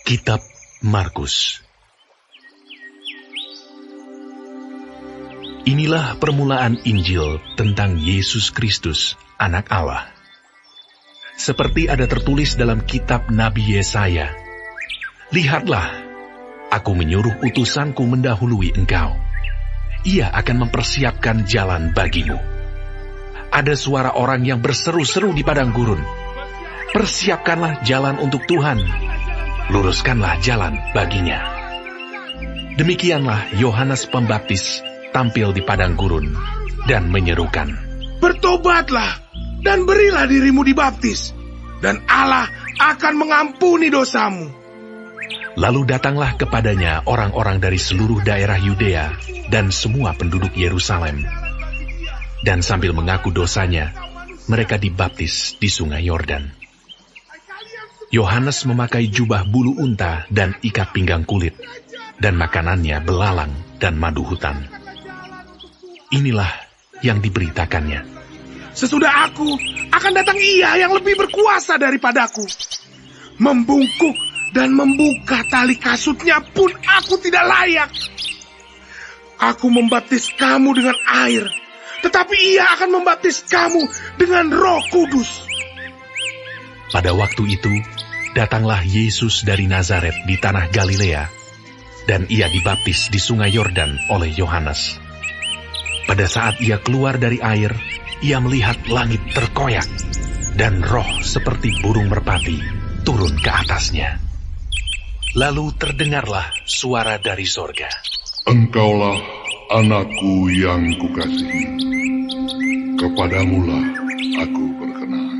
Kitab Markus. Inilah permulaan Injil tentang Yesus Kristus, Anak Allah. Seperti ada tertulis dalam kitab Nabi Yesaya, "Lihatlah, aku menyuruh utusanku mendahului engkau. Ia akan mempersiapkan jalan bagimu." Ada suara orang yang berseru-seru di padang gurun, "Persiapkanlah jalan untuk Tuhan, luruskanlah jalan baginya." Demikianlah Yohanes Pembaptis tampil di padang gurun dan menyerukan, "Bertobatlah dan berilah dirimu dibaptis, dan Allah akan mengampuni dosamu." Lalu datanglah kepadanya orang-orang dari seluruh daerah Yudea dan semua penduduk Yerusalem. Dan sambil mengaku dosanya, mereka dibaptis di sungai Yordan. Yohanes memakai jubah bulu unta dan ikat pinggang kulit, dan makanannya belalang dan madu hutan. Inilah yang diberitakannya, "Sesudah aku, akan datang Ia yang lebih berkuasa daripadaku. Membungkuk dan membuka tali kasutnya pun aku tidak layak. Aku membaptis kamu dengan air, tetapi Ia akan membaptis kamu dengan Roh Kudus." Pada waktu itu, datanglah Yesus dari Nazaret di tanah Galilea, dan Ia dibaptis di sungai Yordan oleh Yohanes. Pada saat Ia keluar dari air, Ia melihat langit terkoyak, dan roh seperti burung merpati turun ke atasnya. Lalu terdengarlah suara dari sorga, "Engkaulah anakku yang kukasihi, kepadamulah aku berkenan."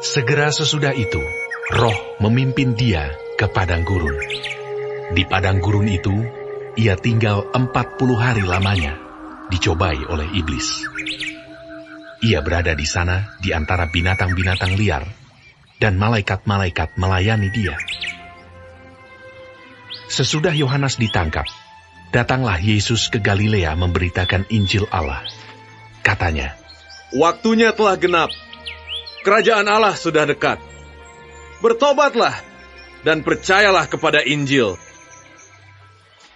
Segera sesudah itu, roh memimpin Dia ke padang gurun. Di padang gurun itu, Ia tinggal 40 hari lamanya, dicobai oleh iblis. Ia berada di sana di antara binatang-binatang liar, dan malaikat-malaikat melayani Dia. Sesudah Yohanes ditangkap, datanglah Yesus ke Galilea memberitakan Injil Allah. Katanya, "Waktunya telah genap. Kerajaan Allah sudah dekat. Bertobatlah dan percayalah kepada Injil."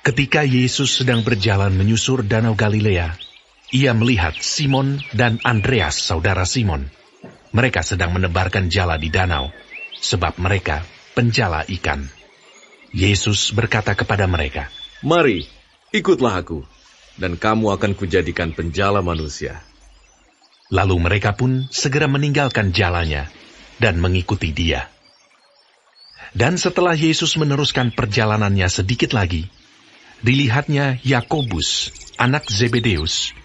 Ketika Yesus sedang berjalan menyusur danau Galilea, Ia melihat Simon dan Andreas, saudara Simon. Mereka sedang menebarkan jala di danau, sebab mereka penjala ikan. Yesus berkata kepada mereka, "Mari, ikutlah aku, dan kamu akan kujadikan penjala manusia." Lalu mereka pun segera meninggalkan jalannya dan mengikuti Dia. Dan setelah Yesus meneruskan perjalanannya sedikit lagi, dilihatnya Yakobus, anak Zebedeus,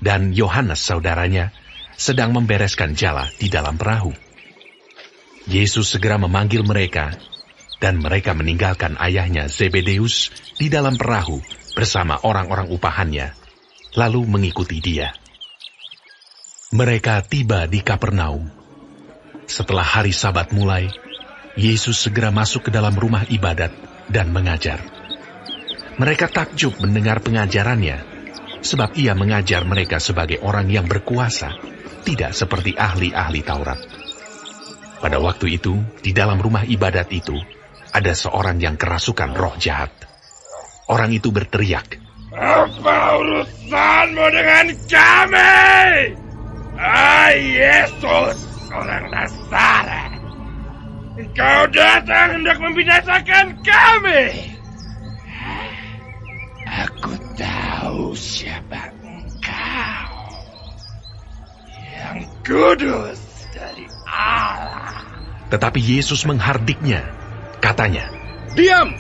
dan Yohanes saudaranya sedang membereskan jala di dalam perahu. Yesus segera memanggil mereka, dan mereka meninggalkan ayahnya Zebedeus di dalam perahu bersama orang-orang upahannya, lalu mengikuti Dia. Mereka tiba di Kapernaum. Setelah hari Sabat mulai, Yesus segera masuk ke dalam rumah ibadat dan mengajar. Mereka takjub mendengar pengajarannya, sebab Ia mengajar mereka sebagai orang yang berkuasa, tidak seperti ahli-ahli Taurat. Pada waktu itu, di dalam rumah ibadat itu, ada seorang yang kerasukan roh jahat. Orang itu berteriak, "Apa urusanmu dengan kami, Yesus, orang Nazaret? Engkau datang hendak membinasakan kami. Aku tahu siapa engkau, yang kudus dari Allah." Tetapi Yesus menghardiknya, katanya, "Diam!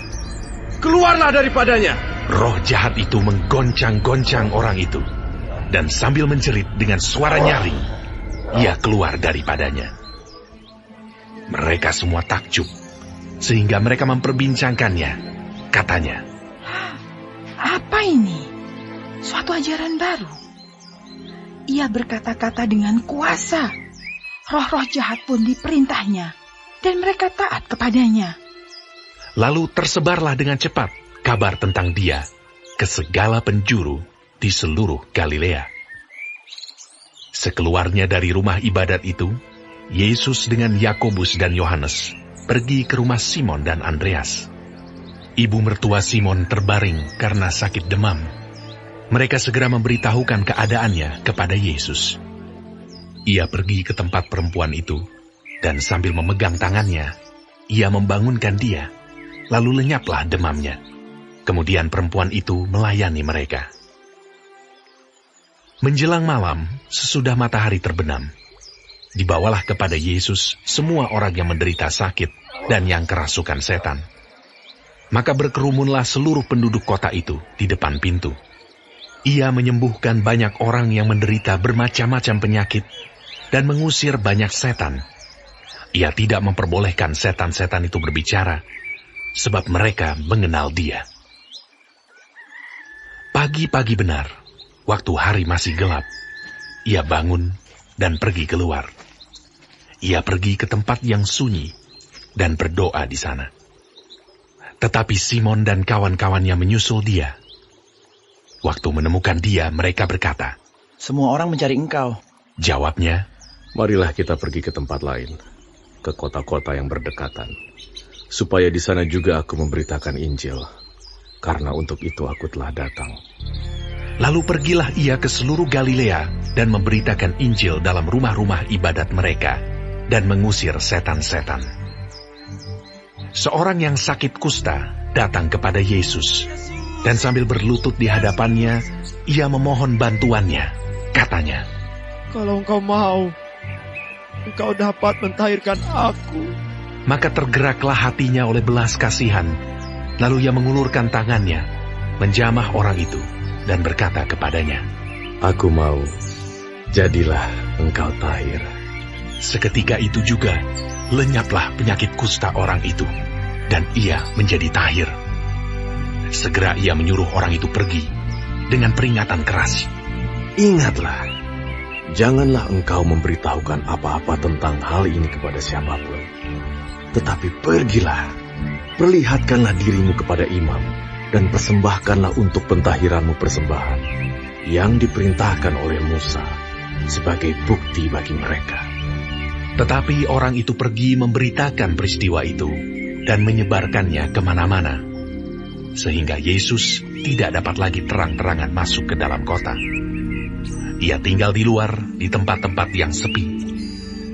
Keluarlah daripadanya!" Roh jahat itu menggoncang-goncang orang itu, dan sambil menjerit dengan suara nyaring, ia keluar daripadanya. Mereka semua takjub, sehingga mereka memperbincangkannya. Katanya, "Apa ini? Suatu ajaran baru. Ia berkata-kata dengan kuasa. Roh-roh jahat pun diperintahnya, dan mereka taat kepadanya." Lalu tersebarlah dengan cepat kabar tentang Dia ke segala penjuru di seluruh Galilea. Sekeluarnya dari rumah ibadat itu, Yesus dengan Yakobus dan Yohanes pergi ke rumah Simon dan Andreas. Ibu mertua Simon terbaring karena sakit demam. Mereka segera memberitahukan keadaannya kepada Yesus. Ia pergi ke tempat perempuan itu, dan sambil memegang tangannya, ia membangunkan dia, lalu lenyaplah demamnya. Kemudian perempuan itu melayani mereka. Menjelang malam, sesudah matahari terbenam, dibawalah kepada Yesus semua orang yang menderita sakit dan yang kerasukan setan. Maka berkerumunlah seluruh penduduk kota itu di depan pintu. Ia menyembuhkan banyak orang yang menderita bermacam-macam penyakit dan mengusir banyak setan. Ia tidak memperbolehkan setan-setan itu berbicara, sebab mereka mengenal Dia. Pagi-pagi benar, waktu hari masih gelap, ia bangun dan pergi keluar. Ia pergi ke tempat yang sunyi dan berdoa di sana. Tetapi Simon dan kawan-kawannya menyusul dia. Waktu menemukan dia, mereka berkata, "Semua orang mencari engkau." Jawabnya, Marilah kita pergi ke tempat lain, ke kota-kota yang berdekatan, supaya di sana juga aku memberitakan Injil, karena untuk itu aku telah datang. lalu pergilah ia ke seluruh Galilea dan memberitakan Injil dalam rumah-rumah ibadat mereka dan mengusir setan-setan. Seorang yang sakit kusta datang kepada Yesus, dan sambil berlutut di hadapannya, ia memohon bantuannya. Katanya, "Kalau engkau mau, engkau dapat mentahirkan aku." maka tergeraklah hatinya oleh belas kasihan. Lalu ia mengulurkan tangannya, menjamah orang itu, dan berkata kepadanya, Aku mau, jadilah engkau tahir. Seketika itu juga, lenyaplah penyakit kusta orang itu, dan ia menjadi tahir. Segera ia menyuruh orang itu pergi, dengan peringatan keras. Ingatlah, janganlah engkau memberitahukan apa-apa tentang hal ini kepada siapapun. Tetapi pergilah, perlihatkanlah dirimu kepada imam, dan persembahkanlah untuk pentahiranmu persembahan, yang diperintahkan oleh Musa, sebagai bukti bagi mereka. Tetapi orang itu pergi memberitakan peristiwa itu, dan menyebarkannya kemana-mana, sehingga Yesus tidak dapat lagi terang-terangan masuk ke dalam kota. Ia tinggal di luar, di tempat-tempat yang sepi.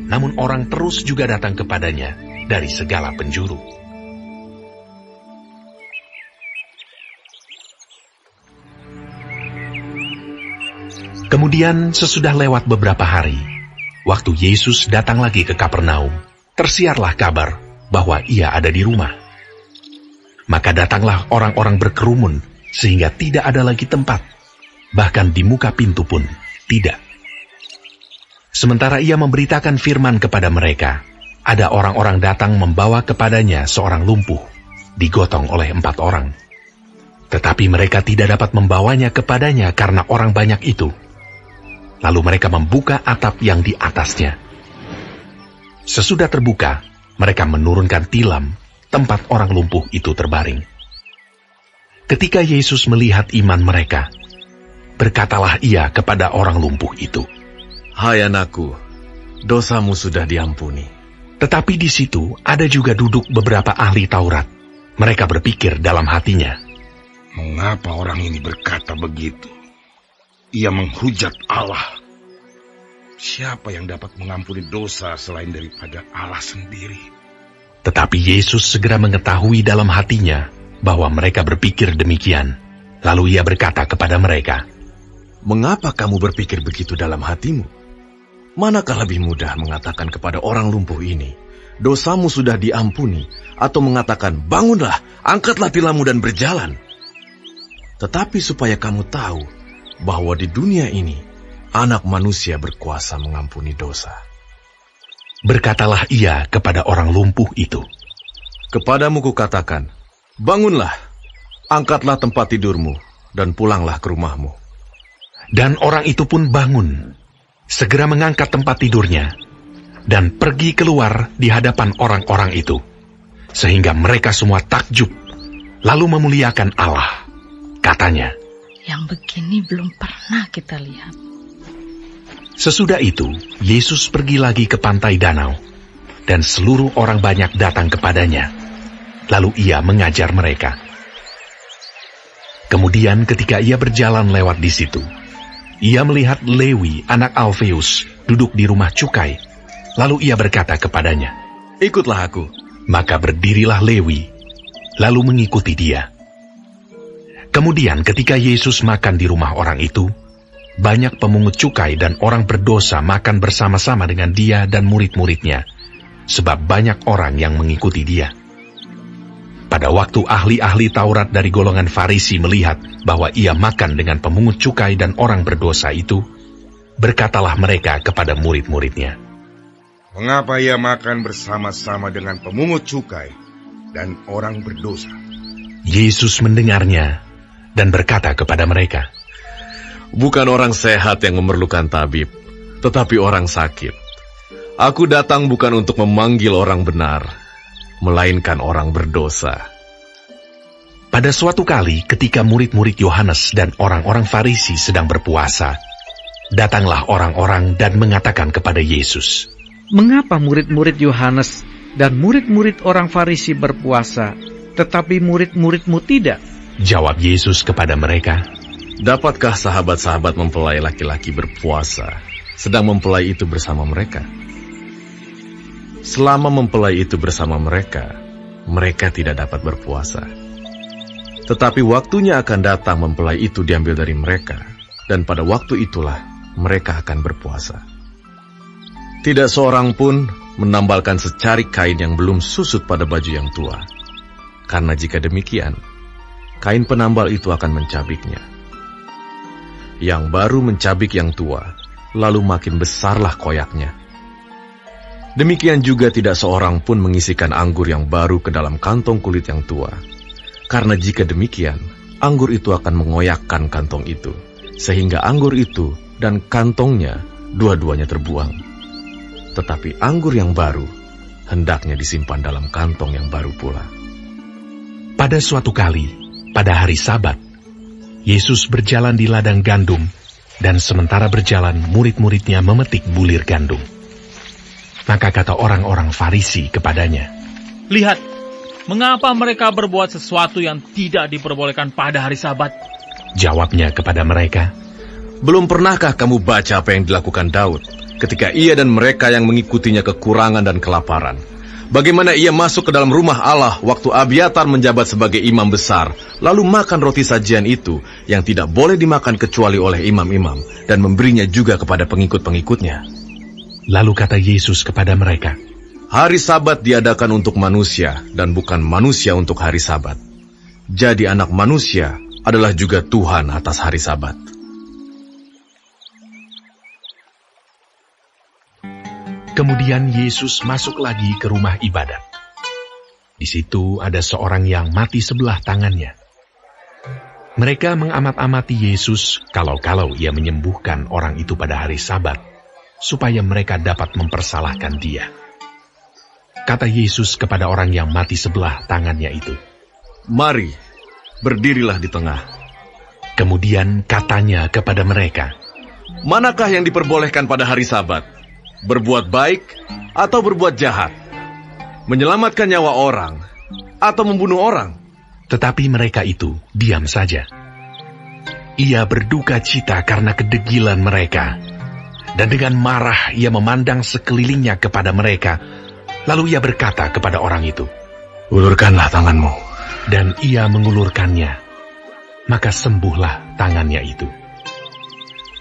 Namun orang terus juga datang kepadanya dari segala penjuru. Kemudian sesudah lewat beberapa hari, waktu Yesus datang lagi ke Kapernaum, tersiarlah kabar bahwa ia ada di rumah. Maka datanglah orang-orang berkerumun, sehingga tidak ada lagi tempat, bahkan di muka pintu pun tidak. Sementara ia memberitakan firman kepada mereka, ada orang-orang datang membawa kepadanya seorang lumpuh, digotong oleh 4 orang. Tetapi mereka tidak dapat membawanya kepadanya karena orang banyak itu. Lalu mereka membuka atap yang di atasnya. Sesudah terbuka, mereka menurunkan tilam tempat orang lumpuh itu terbaring. Ketika Yesus melihat iman mereka, berkatalah ia kepada orang lumpuh itu, Hai anakku, dosamu sudah diampuni. Tetapi di situ ada juga duduk beberapa ahli Taurat. Mereka berpikir dalam hatinya, Mengapa orang ini berkata begitu? Ia menghujat Allah. Siapa yang dapat mengampuni dosa selain daripada Allah sendiri? Tetapi Yesus segera mengetahui dalam hatinya bahwa mereka berpikir demikian. Lalu ia berkata kepada mereka, Mengapa kamu berpikir begitu dalam hatimu? Manakah lebih mudah mengatakan kepada orang lumpuh ini, dosamu sudah diampuni, atau mengatakan, bangunlah, angkatlah tilammu dan berjalan? Tetapi supaya kamu tahu bahwa di dunia ini, anak manusia berkuasa mengampuni dosa. Berkatalah ia kepada orang lumpuh itu, Kepadamu kukatakan, bangunlah, angkatlah tempat tidurmu, dan pulanglah ke rumahmu. Dan orang itu pun bangun, segera mengangkat tempat tidurnya, dan pergi keluar di hadapan orang-orang itu, sehingga mereka semua takjub, lalu memuliakan Allah. Katanya, Yang begini belum pernah kita lihat. Sesudah itu, Yesus pergi lagi ke pantai danau, dan seluruh orang banyak datang kepadanya. Lalu ia mengajar mereka. Kemudian ketika ia berjalan lewat di situ, ia melihat Lewi, anak Alfeus, duduk di rumah cukai. Lalu ia berkata kepadanya, "Ikutlah aku." Maka berdirilah Lewi, lalu mengikuti dia. Kemudian ketika Yesus makan di rumah orang itu, banyak pemungut cukai dan orang berdosa makan bersama-sama dengan dia dan murid-muridnya, sebab banyak orang yang mengikuti dia. Pada waktu ahli-ahli Taurat dari golongan Farisi melihat bahwa ia makan dengan pemungut cukai dan orang berdosa itu, berkatalah mereka kepada murid-muridnya, "Mengapa ia makan bersama-sama dengan pemungut cukai dan orang berdosa?" Yesus mendengarnya dan berkata kepada mereka, Bukan orang sehat yang memerlukan tabib, tetapi orang sakit. Aku datang bukan untuk memanggil orang benar, melainkan orang berdosa. Pada suatu kali ketika murid-murid Yohanes dan orang-orang Farisi sedang berpuasa, datanglah orang-orang dan mengatakan kepada Yesus, "Mengapa murid-murid Yohanes dan murid-murid orang Farisi berpuasa, tetapi murid-muridmu tidak?" Jawab Yesus kepada mereka, Dapatkah sahabat-sahabat mempelai laki-laki berpuasa, sedang mempelai itu bersama mereka? Selama mempelai itu bersama mereka, mereka tidak dapat berpuasa. Tetapi waktunya akan datang mempelai itu diambil dari mereka, dan pada waktu itulah mereka akan berpuasa. Tidak seorang pun menambalkan secarik kain yang belum susut pada baju yang tua, karena jika demikian, kain penambal itu akan mencabiknya. Yang baru mencabik yang tua, lalu makin besarlah koyaknya. Demikian juga tidak seorang pun mengisikan anggur yang baru ke dalam kantong kulit yang tua, karena jika demikian, anggur itu akan mengoyakkan kantong itu, sehingga anggur itu dan kantongnya dua-duanya terbuang. Tetapi anggur yang baru hendaknya disimpan dalam kantong yang baru pula. Pada suatu kali, pada hari Sabat, Yesus berjalan di ladang gandum, dan sementara berjalan murid-muridnya memetik bulir gandum. Maka kata orang-orang Farisi kepadanya, "Lihat, mengapa mereka berbuat sesuatu yang tidak diperbolehkan pada hari Sabat?" Jawabnya kepada mereka, Belum pernahkah kamu baca apa yang dilakukan Daud ketika ia dan mereka yang mengikutinya kekurangan dan kelaparan? Bagaimana ia masuk ke dalam rumah Allah waktu Abiatar menjabat sebagai imam besar, lalu makan roti sajian itu yang tidak boleh dimakan kecuali oleh imam-imam, dan memberinya juga kepada pengikut-pengikutnya. Lalu kata Yesus kepada mereka, Hari Sabat diadakan untuk manusia, dan bukan manusia untuk hari Sabat. Jadi anak manusia adalah juga Tuhan atas hari Sabat. Kemudian Yesus masuk lagi ke rumah ibadat. Di situ ada seorang yang mati sebelah tangannya. Mereka mengamat-amati Yesus kalau-kalau ia menyembuhkan orang itu pada hari Sabat, supaya mereka dapat mempersalahkan dia. Kata Yesus kepada orang yang mati sebelah tangannya itu, Mari, berdirilah di tengah. Kemudian katanya kepada mereka, Manakah yang diperbolehkan pada hari Sabat? Berbuat baik atau berbuat jahat? Menyelamatkan nyawa orang atau membunuh orang? Tetapi mereka itu diam saja. Ia berduka cita karena kedegilan mereka, dan dengan marah ia memandang sekelilingnya kepada mereka. Lalu ia berkata kepada orang itu, Ulurkanlah tanganmu. Dan ia mengulurkannya, maka sembuhlah tangannya itu.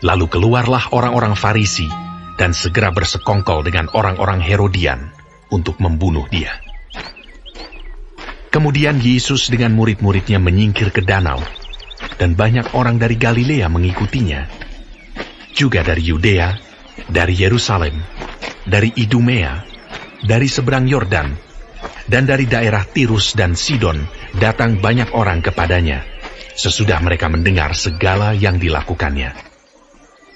Lalu keluarlah orang-orang Farisi dan segera bersekongkol dengan orang-orang Herodian untuk membunuh dia. Kemudian Yesus dengan murid-muridnya menyingkir ke danau, dan banyak orang dari Galilea mengikutinya, juga dari Yudea, dari Yerusalem, dari Idumea, dari seberang Yordan, dan dari daerah Tirus dan Sidon datang banyak orang kepadanya, sesudah mereka mendengar segala yang dilakukannya.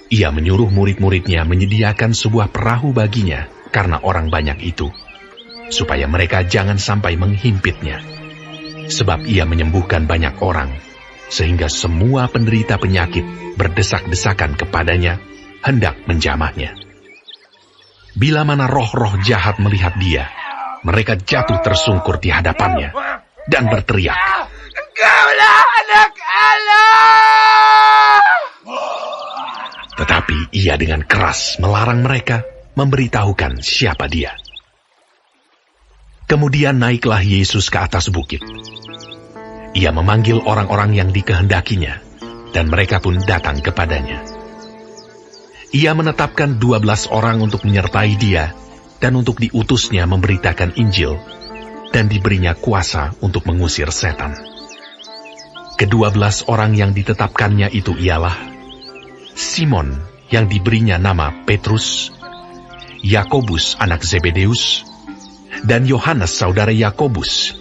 Ia menyuruh murid-muridnya menyediakan sebuah perahu baginya karena orang banyak itu, supaya mereka jangan sampai menghimpitnya. Sebab ia menyembuhkan banyak orang, sehingga semua penderita penyakit berdesak-desakan kepadanya, hendak menjamahnya. Bila mana roh-roh jahat melihat dia, mereka jatuh tersungkur di hadapannya dan berteriak, Engkaulah anak Allah! Tetapi ia dengan keras melarang mereka memberitahukan siapa dia. Kemudian naiklah Yesus ke atas bukit. Ia memanggil orang-orang yang dikehendakinya, dan mereka pun datang kepadanya. Ia menetapkan 12 orang untuk menyertai dia, dan untuk diutusnya memberitakan Injil, dan diberinya kuasa untuk mengusir setan. Ke-12 orang yang ditetapkannya itu ialah Simon yang diberinya nama Petrus, Yakobus anak Zebedeus, dan Yohanes saudara Yakobus,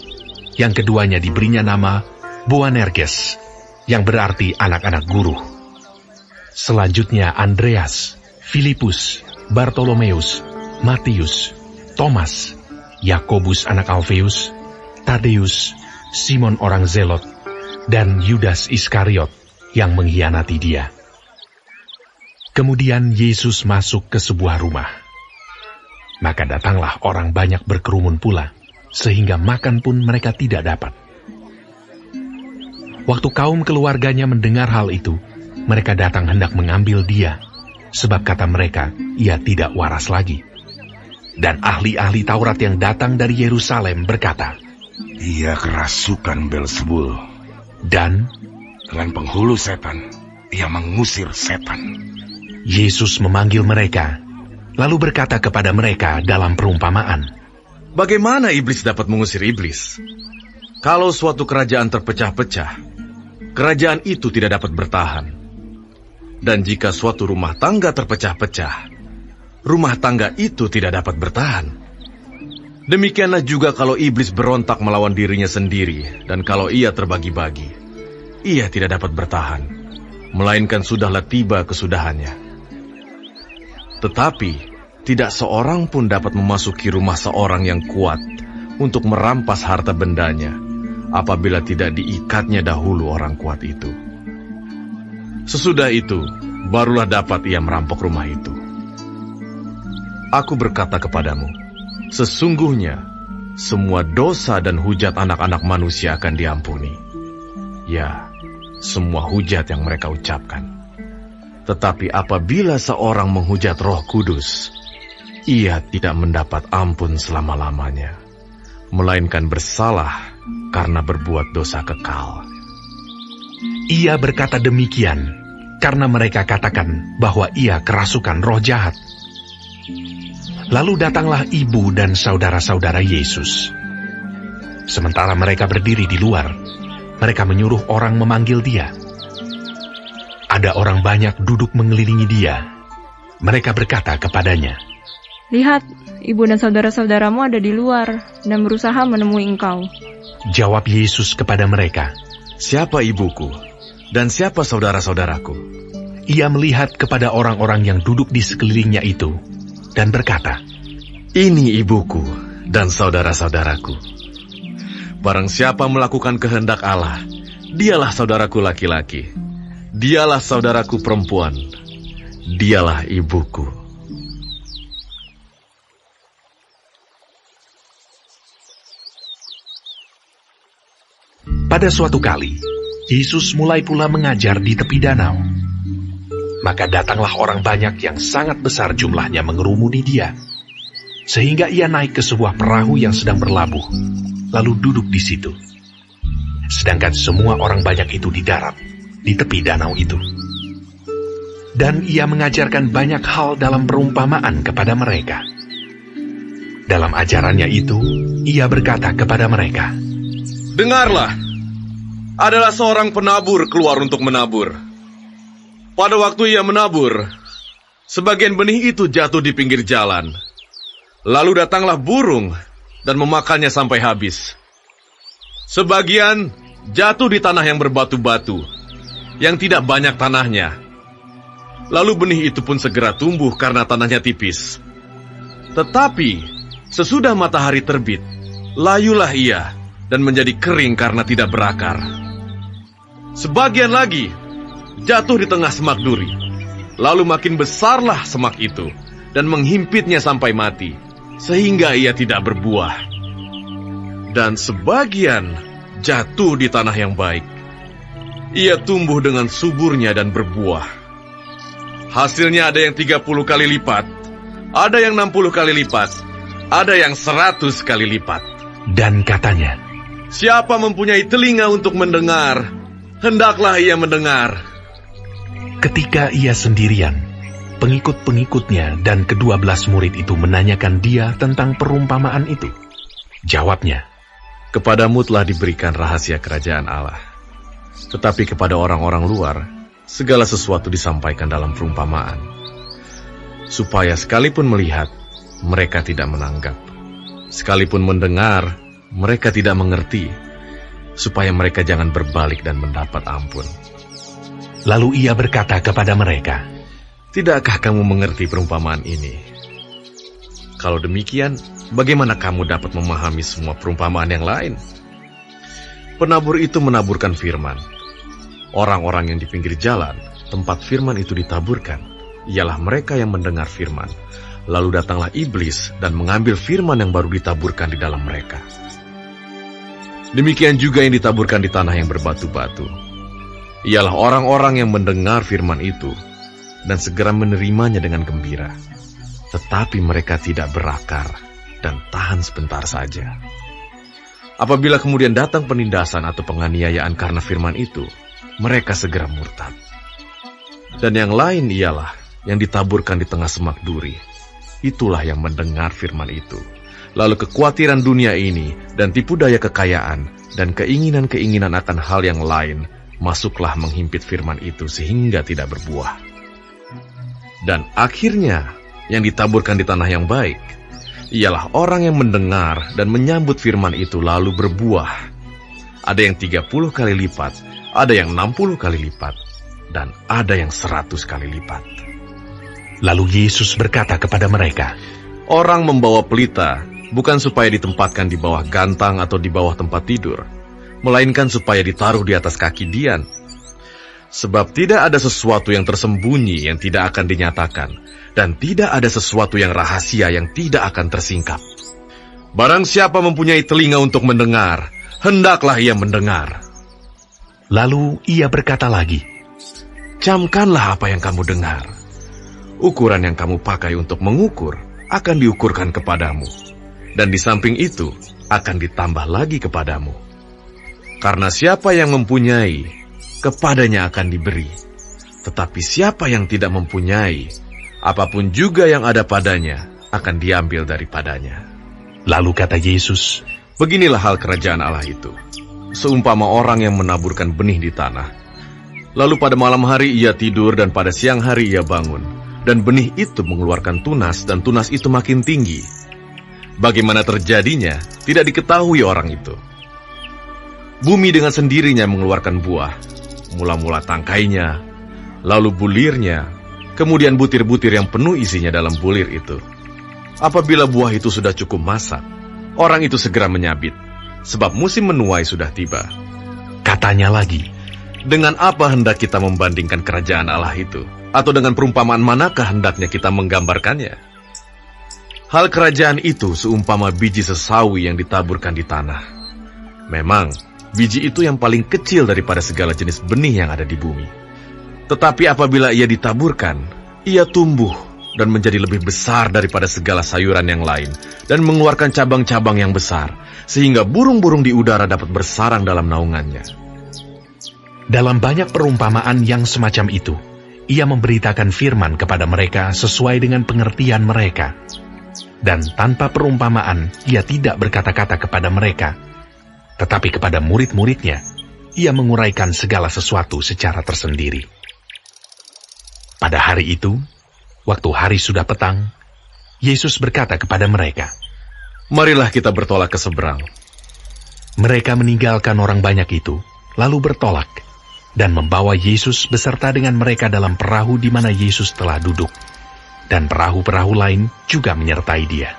yang keduanya diberinya nama Boanerges, yang berarti anak-anak guru. Selanjutnya Andreas, Filipus, Bartolomeus, Matius, Thomas, Yakobus anak Alfeus, Tadeus, Simon orang Zelot, dan Yudas Iskariot yang mengkhianati dia. Kemudian Yesus masuk ke sebuah rumah. Maka datanglah orang banyak berkerumun pula, sehingga makan pun mereka tidak dapat. Waktu kaum keluarganya mendengar hal itu, mereka datang hendak mengambil dia, sebab kata mereka, ia tidak waras lagi. Dan ahli-ahli Taurat yang datang dari Yerusalem berkata, Ia kerasukan Beelzebul. Dan dengan penghulu setan, ia mengusir setan. Yesus memanggil mereka, lalu berkata kepada mereka dalam perumpamaan, Bagaimana iblis dapat mengusir iblis? Kalau suatu kerajaan terpecah-pecah, kerajaan itu tidak dapat bertahan. Dan jika suatu rumah tangga terpecah-pecah, rumah tangga itu tidak dapat bertahan. Demikianlah juga kalau iblis berontak melawan dirinya sendiri, dan kalau ia terbagi-bagi, ia tidak dapat bertahan, melainkan sudahlah tiba kesudahannya. Tetapi tidak seorang pun dapat memasuki rumah seorang yang kuat untuk merampas harta bendanya, apabila tidak diikatnya dahulu orang kuat itu. Sesudah itu, barulah dapat ia merampok rumah itu. Aku berkata kepadamu, sesungguhnya semua dosa dan hujat anak-anak manusia akan diampuni. Ya, semua hujat yang mereka ucapkan. Tetapi apabila seorang menghujat Roh Kudus, ia tidak mendapat ampun selama-lamanya, melainkan bersalah karena berbuat dosa kekal. Ia berkata demikian karena mereka katakan bahwa ia kerasukan roh jahat. Lalu datanglah ibu dan saudara-saudara Yesus. Sementara mereka berdiri di luar, mereka menyuruh orang memanggil dia. Ada orang banyak duduk mengelilingi dia. Mereka berkata kepadanya, Lihat, ibu dan saudara-saudaramu ada di luar dan berusaha menemui engkau. Jawab Yesus kepada mereka, Siapa ibuku dan siapa saudara-saudaraku? Ia melihat kepada orang-orang yang duduk di sekelilingnya itu dan berkata, Ini ibuku dan saudara-saudaraku. Barang siapa melakukan kehendak Allah, dialah saudaraku laki-laki, dialah saudaraku perempuan, dialah ibuku. Pada suatu kali, Yesus mulai pula mengajar di tepi danau. Maka datanglah orang banyak yang sangat besar jumlahnya mengerumuni dia, sehingga ia naik ke sebuah perahu yang sedang berlabuh, lalu duduk di situ. Sedangkan semua orang banyak itu di darat, di tepi danau itu. Dan ia mengajarkan banyak hal dalam perumpamaan kepada mereka. Dalam ajarannya itu, ia berkata kepada mereka, Dengarlah, adalah seorang penabur keluar untuk menabur. Pada waktu ia menabur, sebagian benih itu jatuh di pinggir jalan. Lalu datanglah burung dan memakannya sampai habis. Sebagian jatuh di tanah yang berbatu-batu, yang tidak banyak tanahnya. Lalu benih itu pun segera tumbuh karena tanahnya tipis. Tetapi sesudah matahari terbit, layulah ia dan menjadi kering karena tidak berakar. Sebagian lagi jatuh di tengah semak duri, Lalu makin besarlah semak itu, dan menghimpitnya sampai mati, sehingga ia tidak berbuah. Dan sebagian jatuh di tanah yang baik. Ia tumbuh dengan suburnya dan berbuah. Hasilnya ada yang 30 kali lipat, ada yang 60 kali lipat, ada yang 100 kali lipat. Dan katanya, siapa mempunyai telinga untuk mendengar, hendaklah ia mendengar. Ketika ia sendirian, pengikut-pengikutnya dan ke-12 murid itu menanyakan dia tentang perumpamaan itu. Jawabnya, kepadamu telah diberikan rahasia kerajaan Allah. Tetapi kepada orang-orang luar, segala sesuatu disampaikan dalam perumpamaan. Supaya sekalipun melihat, mereka tidak menanggap. Sekalipun mendengar, mereka tidak mengerti. Supaya mereka jangan berbalik dan mendapat ampun. Lalu ia berkata kepada mereka, tidakkah kamu mengerti perumpamaan ini? Kalau demikian, bagaimana kamu dapat memahami semua perumpamaan yang lain? Penabur itu menaburkan firman. Orang-orang yang di pinggir jalan, tempat firman itu ditaburkan, ialah mereka yang mendengar firman. Lalu datanglah iblis dan mengambil firman yang baru ditaburkan di dalam mereka. Demikian juga yang ditaburkan di tanah yang berbatu-batu. Ialah orang-orang yang mendengar firman itu dan segera menerimanya dengan gembira. Tetapi mereka tidak berakar dan tahan sebentar saja. Apabila kemudian datang penindasan atau penganiayaan karena firman itu, mereka segera murtad. Dan yang lain ialah yang ditaburkan di tengah semak duri. Itulah yang mendengar firman itu. Lalu kekhawatiran dunia ini dan tipu daya kekayaan dan keinginan-keinginan akan hal yang lain masuklah menghimpit firman itu sehingga tidak berbuah. Dan akhirnya yang ditaburkan di tanah yang baik ialah orang yang mendengar dan menyambut firman itu lalu berbuah. Ada yang 30 kali lipat, ada yang 60 kali lipat, dan ada yang 100 kali lipat. Lalu Yesus berkata kepada mereka, orang membawa pelita bukan supaya ditempatkan di bawah gantang atau di bawah tempat tidur, melainkan supaya ditaruh di atas kaki Dian. Sebab tidak ada sesuatu yang tersembunyi yang tidak akan dinyatakan, dan tidak ada sesuatu yang rahasia yang tidak akan tersingkap. Barang siapa mempunyai telinga untuk mendengar, hendaklah ia mendengar. Lalu ia berkata lagi, camkanlah apa yang kamu dengar. Ukuran yang kamu pakai untuk mengukur akan diukurkan kepadamu, dan di samping itu akan ditambah lagi kepadamu. Karena siapa yang mempunyai, kepadanya akan diberi. Tetapi siapa yang tidak mempunyai, apapun juga yang ada padanya akan diambil daripadanya. Lalu kata Yesus, beginilah hal kerajaan Allah itu. Seumpama orang yang menaburkan benih di tanah. Lalu pada malam hari ia tidur dan pada siang hari ia bangun. Dan benih itu mengeluarkan tunas dan tunas itu makin tinggi. Bagaimana terjadinya tidak diketahui orang itu. Bumi dengan sendirinya mengeluarkan buah. Mula-mula tangkainya, lalu bulirnya, kemudian butir-butir yang penuh isinya dalam bulir itu. Apabila buah itu sudah cukup masak, orang itu segera menyabit, sebab musim menuai sudah tiba. Katanya lagi, dengan apa hendak kita membandingkan kerajaan Allah itu? Atau dengan perumpamaan manakah hendaknya kita menggambarkannya? Hal kerajaan itu seumpama biji sesawi yang ditaburkan di tanah. Memang, biji itu yang paling kecil daripada segala jenis benih yang ada di bumi. Tetapi apabila ia ditaburkan, ia tumbuh dan menjadi lebih besar daripada segala sayuran yang lain, dan mengeluarkan cabang-cabang yang besar, sehingga burung-burung di udara dapat bersarang dalam naungannya. Dalam banyak perumpamaan yang semacam itu, ia memberitakan firman kepada mereka sesuai dengan pengertian mereka. Dan tanpa perumpamaan, ia tidak berkata-kata kepada mereka. Tetapi kepada murid-muridnya, ia menguraikan segala sesuatu secara tersendiri. Pada hari itu, waktu hari sudah petang, Yesus berkata kepada mereka, marilah kita bertolak ke seberang. Mereka meninggalkan orang banyak itu, lalu bertolak, dan membawa Yesus beserta dengan mereka dalam perahu di mana Yesus telah duduk, dan perahu-perahu lain juga menyertai dia.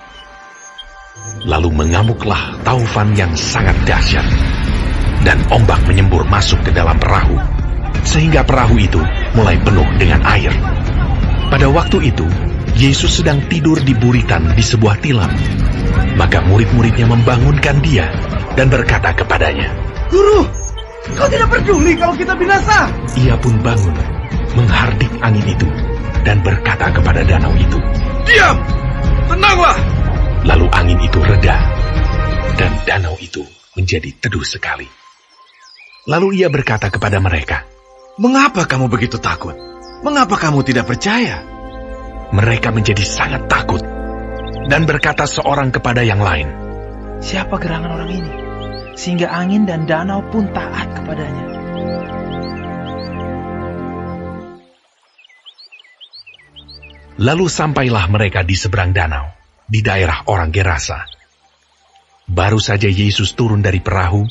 Lalu mengamuklah taufan yang sangat dahsyat, dan ombak menyembur masuk ke dalam perahu, sehingga perahu itu mulai penuh dengan air. Pada waktu itu, Yesus sedang tidur di buritan di sebuah tilam. Maka murid-muridnya membangunkan dia dan berkata kepadanya, Guru, kau tidak peduli kalau kita binasa? Ia pun bangun, menghardik angin itu, dan berkata kepada danau itu, Diam! Tenanglah! Lalu angin itu reda, dan danau itu menjadi teduh sekali. Lalu ia berkata kepada mereka, Mengapa kamu begitu takut? Mengapa kamu tidak percaya? Mereka menjadi sangat takut, dan berkata seorang kepada yang lain, Siapa gerangan orang ini, sehingga angin dan danau pun taat kepadanya? Lalu sampailah mereka di seberang danau, di daerah orang Gerasa. Baru saja Yesus turun dari perahu,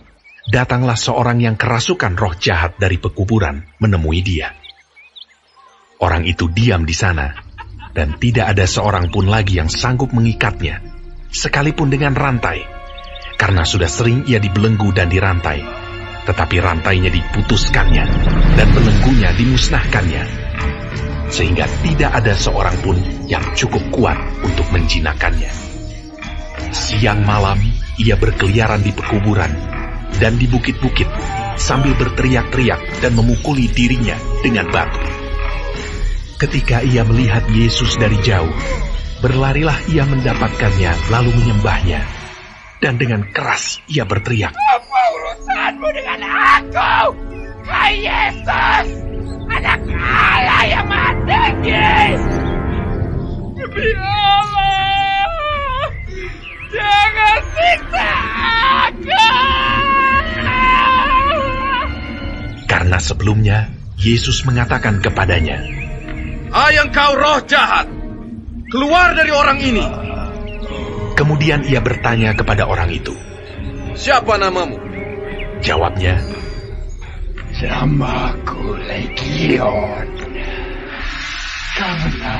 datanglah seorang yang kerasukan roh jahat dari pekuburan menemui dia. Orang itu diam di sana, dan tidak ada seorang pun lagi yang sanggup mengikatnya, sekalipun dengan rantai, karena sudah sering ia dibelenggu dan dirantai, tetapi rantainya diputuskannya, dan belenggunya dimusnahkannya, sehingga tidak ada seorang pun yang cukup kuat untuk menjinakkannya. Siang malam ia berkeliaran di pekuburan dan di bukit-bukit sambil berteriak-teriak dan memukuli dirinya dengan batu. Ketika ia melihat Yesus dari jauh, berlarilah ia mendapatkannya lalu menyembahnya. Dan dengan keras ia berteriak, Apa urusanmu dengan aku? Hai Yesus, Anak Allah yang Maha Tinggi! Demi Allah, jangan siksa aku! Karena sebelumnya Yesus mengatakan kepadanya, Hai engkau roh jahat, keluar dari orang ini. Kemudian ia bertanya kepada orang itu, Siapa namamu? Jawabnya, Namaku Legion, karena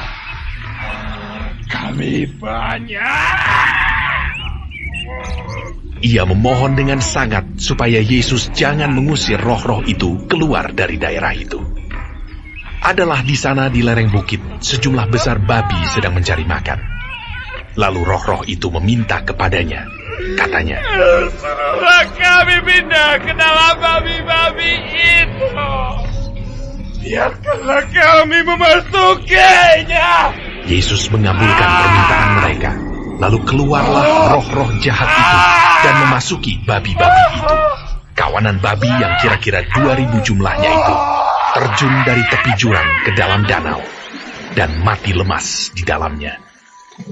kami banyak. Ia memohon dengan sangat supaya Yesus jangan mengusir roh-roh itu keluar dari daerah itu. Adalah di sana di lereng bukit sejumlah besar babi sedang mencari makan. Lalu roh-roh itu meminta kepadanya, katanya, Suruhlah kami pindah ke dalam babi-babi itu. Biarkanlah kami memasukinya. Yesus mengabulkan permintaan mereka. Lalu keluarlah roh-roh jahat itu dan memasuki babi-babi itu. Kawanan babi yang kira-kira 2.000 jumlahnya itu terjun dari tepi jurang ke dalam danau dan mati lemas di dalamnya.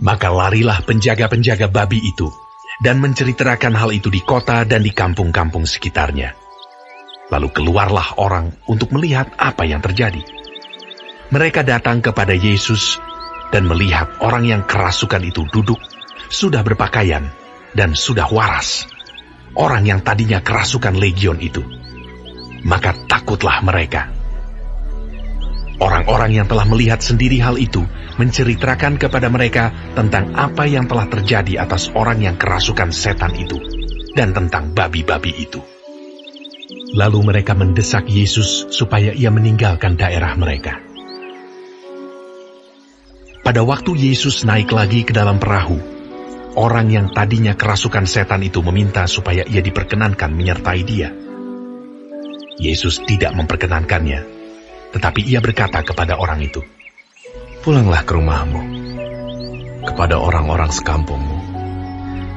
Maka larilah penjaga-penjaga babi itu dan menceritakan hal itu di kota dan di kampung-kampung sekitarnya. Lalu keluarlah orang untuk melihat apa yang terjadi. Mereka datang kepada Yesus dan melihat orang yang kerasukan itu duduk, sudah berpakaian, dan sudah waras. Orang yang tadinya kerasukan legion itu. Maka takutlah mereka. Orang-orang yang telah melihat sendiri hal itu menceritakan kepada mereka tentang apa yang telah terjadi atas orang yang kerasukan setan itu dan tentang babi-babi itu. Lalu mereka mendesak Yesus supaya ia meninggalkan daerah mereka. Pada waktu Yesus naik lagi ke dalam perahu, orang yang tadinya kerasukan setan itu meminta supaya ia diperkenankan menyertai dia. Yesus tidak memperkenankannya, tetapi ia berkata kepada orang itu, Pulanglah ke rumahmu, kepada orang-orang sekampungmu,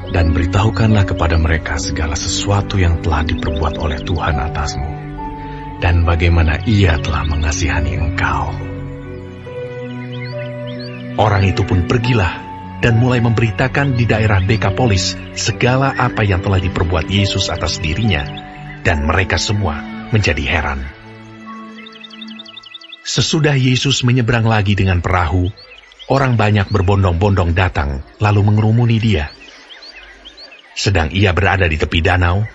dan beritahukanlah kepada mereka segala sesuatu yang telah diperbuat oleh Tuhan atasmu, dan bagaimana Ia telah mengasihani engkau. Orang itu pun pergilah dan mulai memberitakan di daerah Dekapolis segala apa yang telah diperbuat Yesus atas dirinya, dan mereka semua menjadi heran. Sesudah Yesus menyeberang lagi dengan perahu, orang banyak berbondong-bondong datang lalu mengerumuni dia. Sedang ia berada di tepi danau,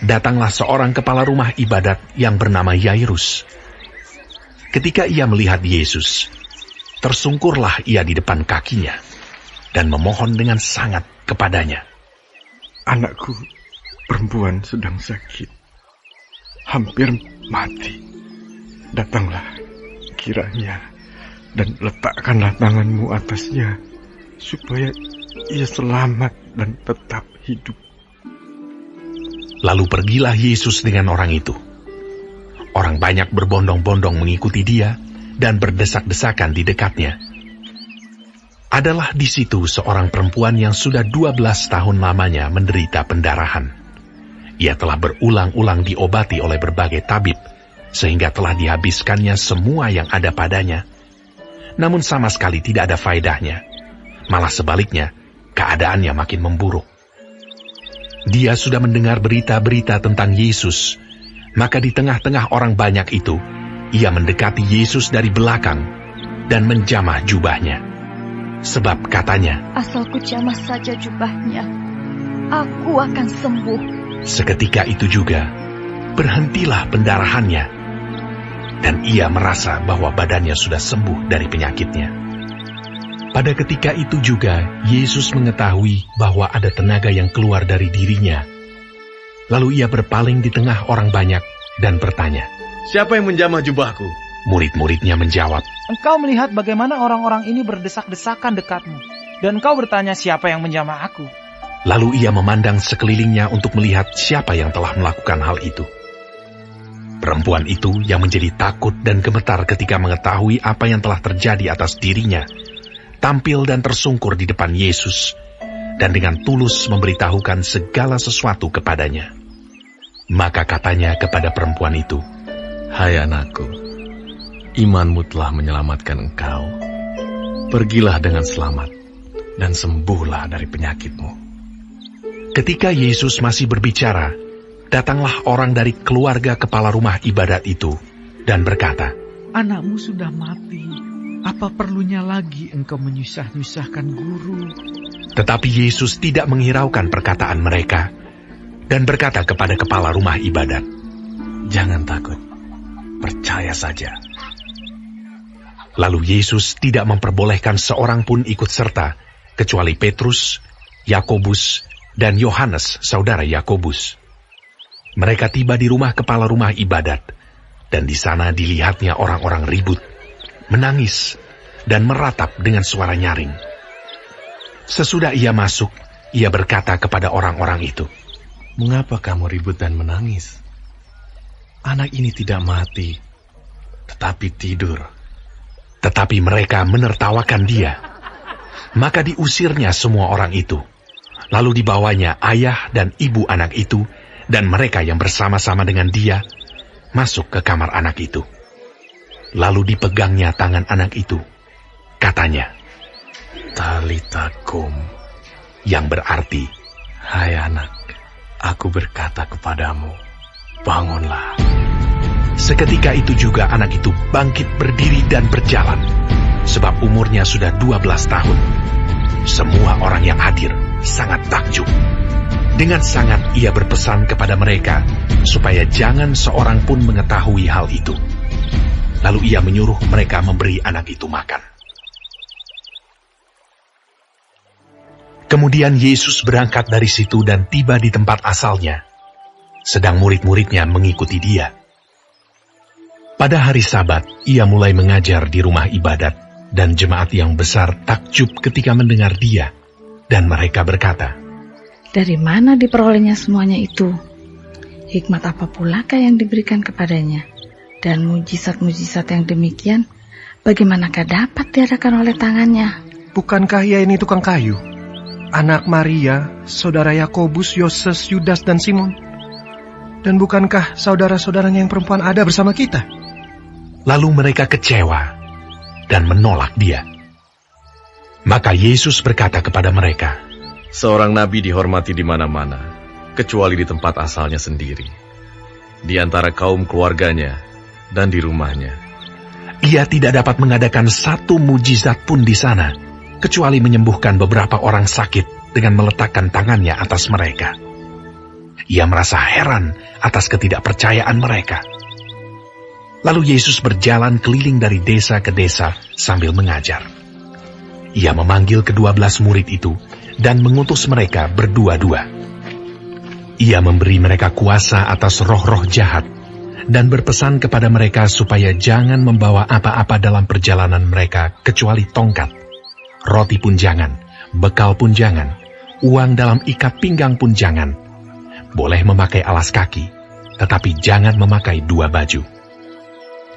datanglah seorang kepala rumah ibadat yang bernama Yairus. Ketika ia melihat Yesus, tersungkurlah ia di depan kakinya dan memohon dengan sangat kepadanya. Anakku perempuan sedang sakit, hampir mati. Datanglah, kiranya dan letakkanlah tanganmu atasnya, supaya ia selamat dan tetap hidup. Lalu pergilah Yesus dengan orang itu. Orang banyak berbondong-bondong mengikuti dia dan berdesak-desakan di dekatnya. Adalah di situ seorang perempuan yang sudah 12 tahun lamanya menderita pendarahan. Ia telah berulang-ulang diobati oleh berbagai tabib, sehingga telah dihabiskannya semua yang ada padanya. Namun sama sekali tidak ada faedahnya. Malah sebaliknya, keadaannya makin memburuk. Dia sudah mendengar berita-berita tentang Yesus, maka di tengah-tengah orang banyak itu, ia mendekati Yesus dari belakang dan menjamah jubahnya. Sebab katanya, asal ku jamah saja jubahnya, aku akan sembuh. Seketika itu juga, berhentilah pendarahannya, dan ia merasa bahwa badannya sudah sembuh dari penyakitnya. Pada ketika itu juga, Yesus mengetahui bahwa ada tenaga yang keluar dari dirinya. Lalu ia berpaling di tengah orang banyak dan bertanya, "Siapa yang menjamah jubahku?" Murid-muridnya menjawab, "Engkau melihat bagaimana orang-orang ini berdesak-desakan dekatmu, dan engkau bertanya siapa yang menjamah aku." Lalu ia memandang sekelilingnya untuk melihat siapa yang telah melakukan hal itu. Perempuan itu yang menjadi takut dan gemetar ketika mengetahui apa yang telah terjadi atas dirinya, tampil dan tersungkur di depan Yesus, dan dengan tulus memberitahukan segala sesuatu kepadanya. Maka katanya kepada perempuan itu, "Hai anakku, imanmu telah menyelamatkan engkau. Pergilah dengan selamat, dan sembuhlah dari penyakitmu." Ketika Yesus masih berbicara, datanglah orang dari keluarga kepala rumah ibadat itu, dan berkata, "Anakmu sudah mati. Apa perlunya lagi engkau menyusah-nyusahkan guru?" Tetapi Yesus tidak menghiraukan perkataan mereka, dan berkata kepada kepala rumah ibadat, "Jangan takut, percaya saja." Lalu Yesus tidak memperbolehkan seorang pun ikut serta, kecuali Petrus, Yakobus, dan Yohanes, saudara Yakobus. Mereka tiba di rumah kepala rumah ibadat, dan di sana dilihatnya orang-orang ribut, menangis, dan meratap dengan suara nyaring. Sesudah ia masuk, ia berkata kepada orang-orang itu, "Mengapa kamu ribut dan menangis? Anak ini tidak mati, tetapi tidur." Tetapi mereka menertawakan dia. Maka diusirnya semua orang itu. Lalu dibawanya ayah dan ibu anak itu, dan mereka yang bersama-sama dengan dia, masuk ke kamar anak itu. Lalu dipegangnya tangan anak itu. Katanya, "Talita kum," yang berarti, "Hai anak, aku berkata kepadamu, bangunlah." Seketika itu juga anak itu bangkit berdiri dan berjalan, sebab umurnya sudah 12 tahun. Semua orang yang hadir sangat takjub. Dengan sangat ia berpesan kepada mereka, supaya jangan seorang pun mengetahui hal itu. Lalu ia menyuruh mereka memberi anak itu makan. Kemudian Yesus berangkat dari situ dan tiba di tempat asalnya, sedang murid-muridnya mengikuti dia. Pada hari Sabat, ia mulai mengajar di rumah ibadat, dan jemaat yang besar takjub ketika mendengar dia, dan mereka berkata, "Dari mana diperolehnya semuanya itu? Hikmat apa pulakah yang diberikan kepadanya? Dan mujizat-mujizat yang demikian, bagaimanakah dapat diadakan oleh tangannya?" Bukankah ia ini tukang kayu? Anak Maria, saudara Yakobus, Yoses, Yudas, dan Simon? Dan bukankah saudara-saudaranya yang perempuan ada bersama kita? Lalu mereka kecewa dan menolak dia. Maka Yesus berkata kepada mereka, "Seorang nabi dihormati di mana-mana, kecuali di tempat asalnya sendiri, di antara kaum keluarganya dan di rumahnya." Ia tidak dapat mengadakan satu mujizat pun di sana, kecuali menyembuhkan beberapa orang sakit dengan meletakkan tangannya atas mereka. Ia merasa heran atas ketidakpercayaan mereka. Lalu Yesus berjalan keliling dari desa ke desa sambil mengajar. Ia memanggil ke-12 murid itu dan mengutus mereka berdua-dua. Ia memberi mereka kuasa atas roh-roh jahat dan berpesan kepada mereka supaya jangan membawa apa-apa dalam perjalanan mereka kecuali tongkat, roti pun jangan, bekal pun jangan, uang dalam ikat pinggang pun jangan. Boleh memakai alas kaki, tetapi jangan memakai 2 baju.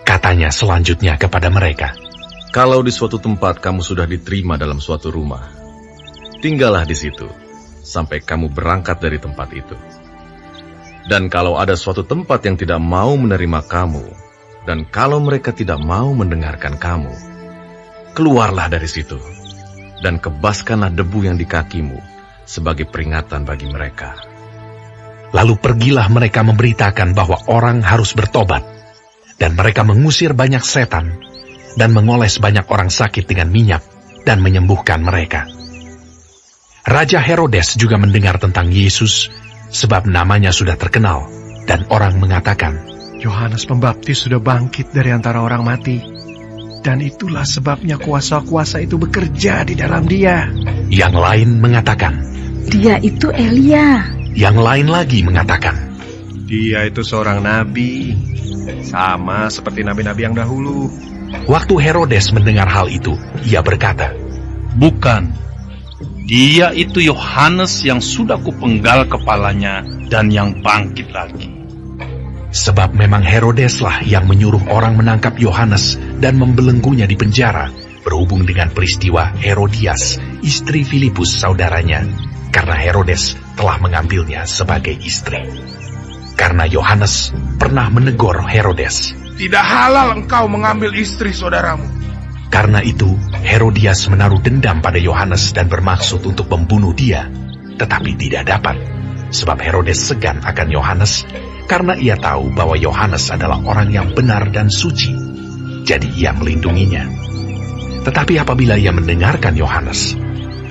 Katanya selanjutnya kepada mereka, "Kalau di suatu tempat kamu sudah diterima dalam suatu rumah, tinggallah di situ sampai kamu berangkat dari tempat itu. Dan kalau ada suatu tempat yang tidak mau menerima kamu, dan kalau mereka tidak mau mendengarkan kamu, keluarlah dari situ, dan kebaskanlah debu yang di kakimu sebagai peringatan bagi mereka." Lalu pergilah mereka memberitakan bahwa orang harus bertobat, dan mereka mengusir banyak setan, dan mengoles banyak orang sakit dengan minyak, dan menyembuhkan mereka. Raja Herodes juga mendengar tentang Yesus, sebab namanya sudah terkenal, dan orang mengatakan, Yohanes Pembaptis sudah bangkit dari antara orang mati, dan itulah sebabnya kuasa-kuasa itu bekerja di dalam dia. Yang lain mengatakan, Dia itu Elia. Yang lain lagi mengatakan, Dia itu seorang nabi, sama seperti nabi-nabi yang dahulu. Waktu Herodes mendengar hal itu, ia berkata, "Bukan, dia itu Yohanes yang sudah kupenggal kepalanya dan yang bangkit lagi." Sebab memang Herodeslah yang menyuruh orang menangkap Yohanes dan membelenggunya di penjara, berhubung dengan peristiwa Herodias, istri Filipus saudaranya, karena Herodes telah mengambilnya sebagai istri. Karena Yohanes pernah menegur Herodes, "Tidak halal engkau mengambil istri saudaramu." Karena itu, Herodias menaruh dendam pada Yohanes dan bermaksud untuk membunuh dia, tetapi tidak dapat, sebab Herodes segan akan Yohanes, karena ia tahu bahwa Yohanes adalah orang yang benar dan suci, jadi ia melindunginya. Tetapi apabila ia mendengarkan Yohanes,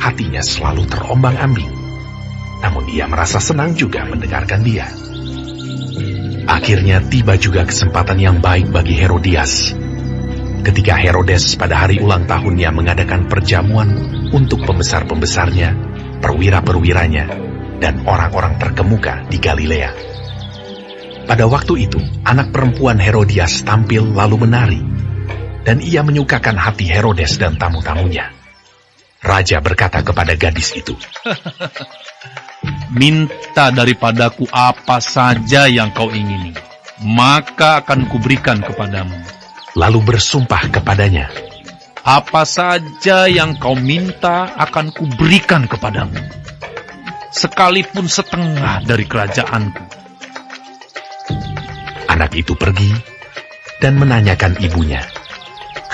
hatinya selalu terombang-ambing, namun ia merasa senang juga mendengarkan dia. Akhirnya tiba juga kesempatan yang baik bagi Herodias, ketika Herodes pada hari ulang tahunnya mengadakan perjamuan untuk pembesar-pembesarnya, perwira-perwiranya, dan orang-orang terkemuka di Galilea. Pada waktu itu, anak perempuan Herodias tampil lalu menari, dan ia menyukakan hati Herodes dan tamu-tamunya. Raja berkata kepada gadis itu, "Minta daripadaku apa saja yang kau ingini, maka akan kuberikan kepadamu." Lalu bersumpah kepadanya, "Apa saja yang kau minta akan kuberikan kepadamu, sekalipun setengah dari kerajaanku." Anak itu pergi dan menanyakan ibunya,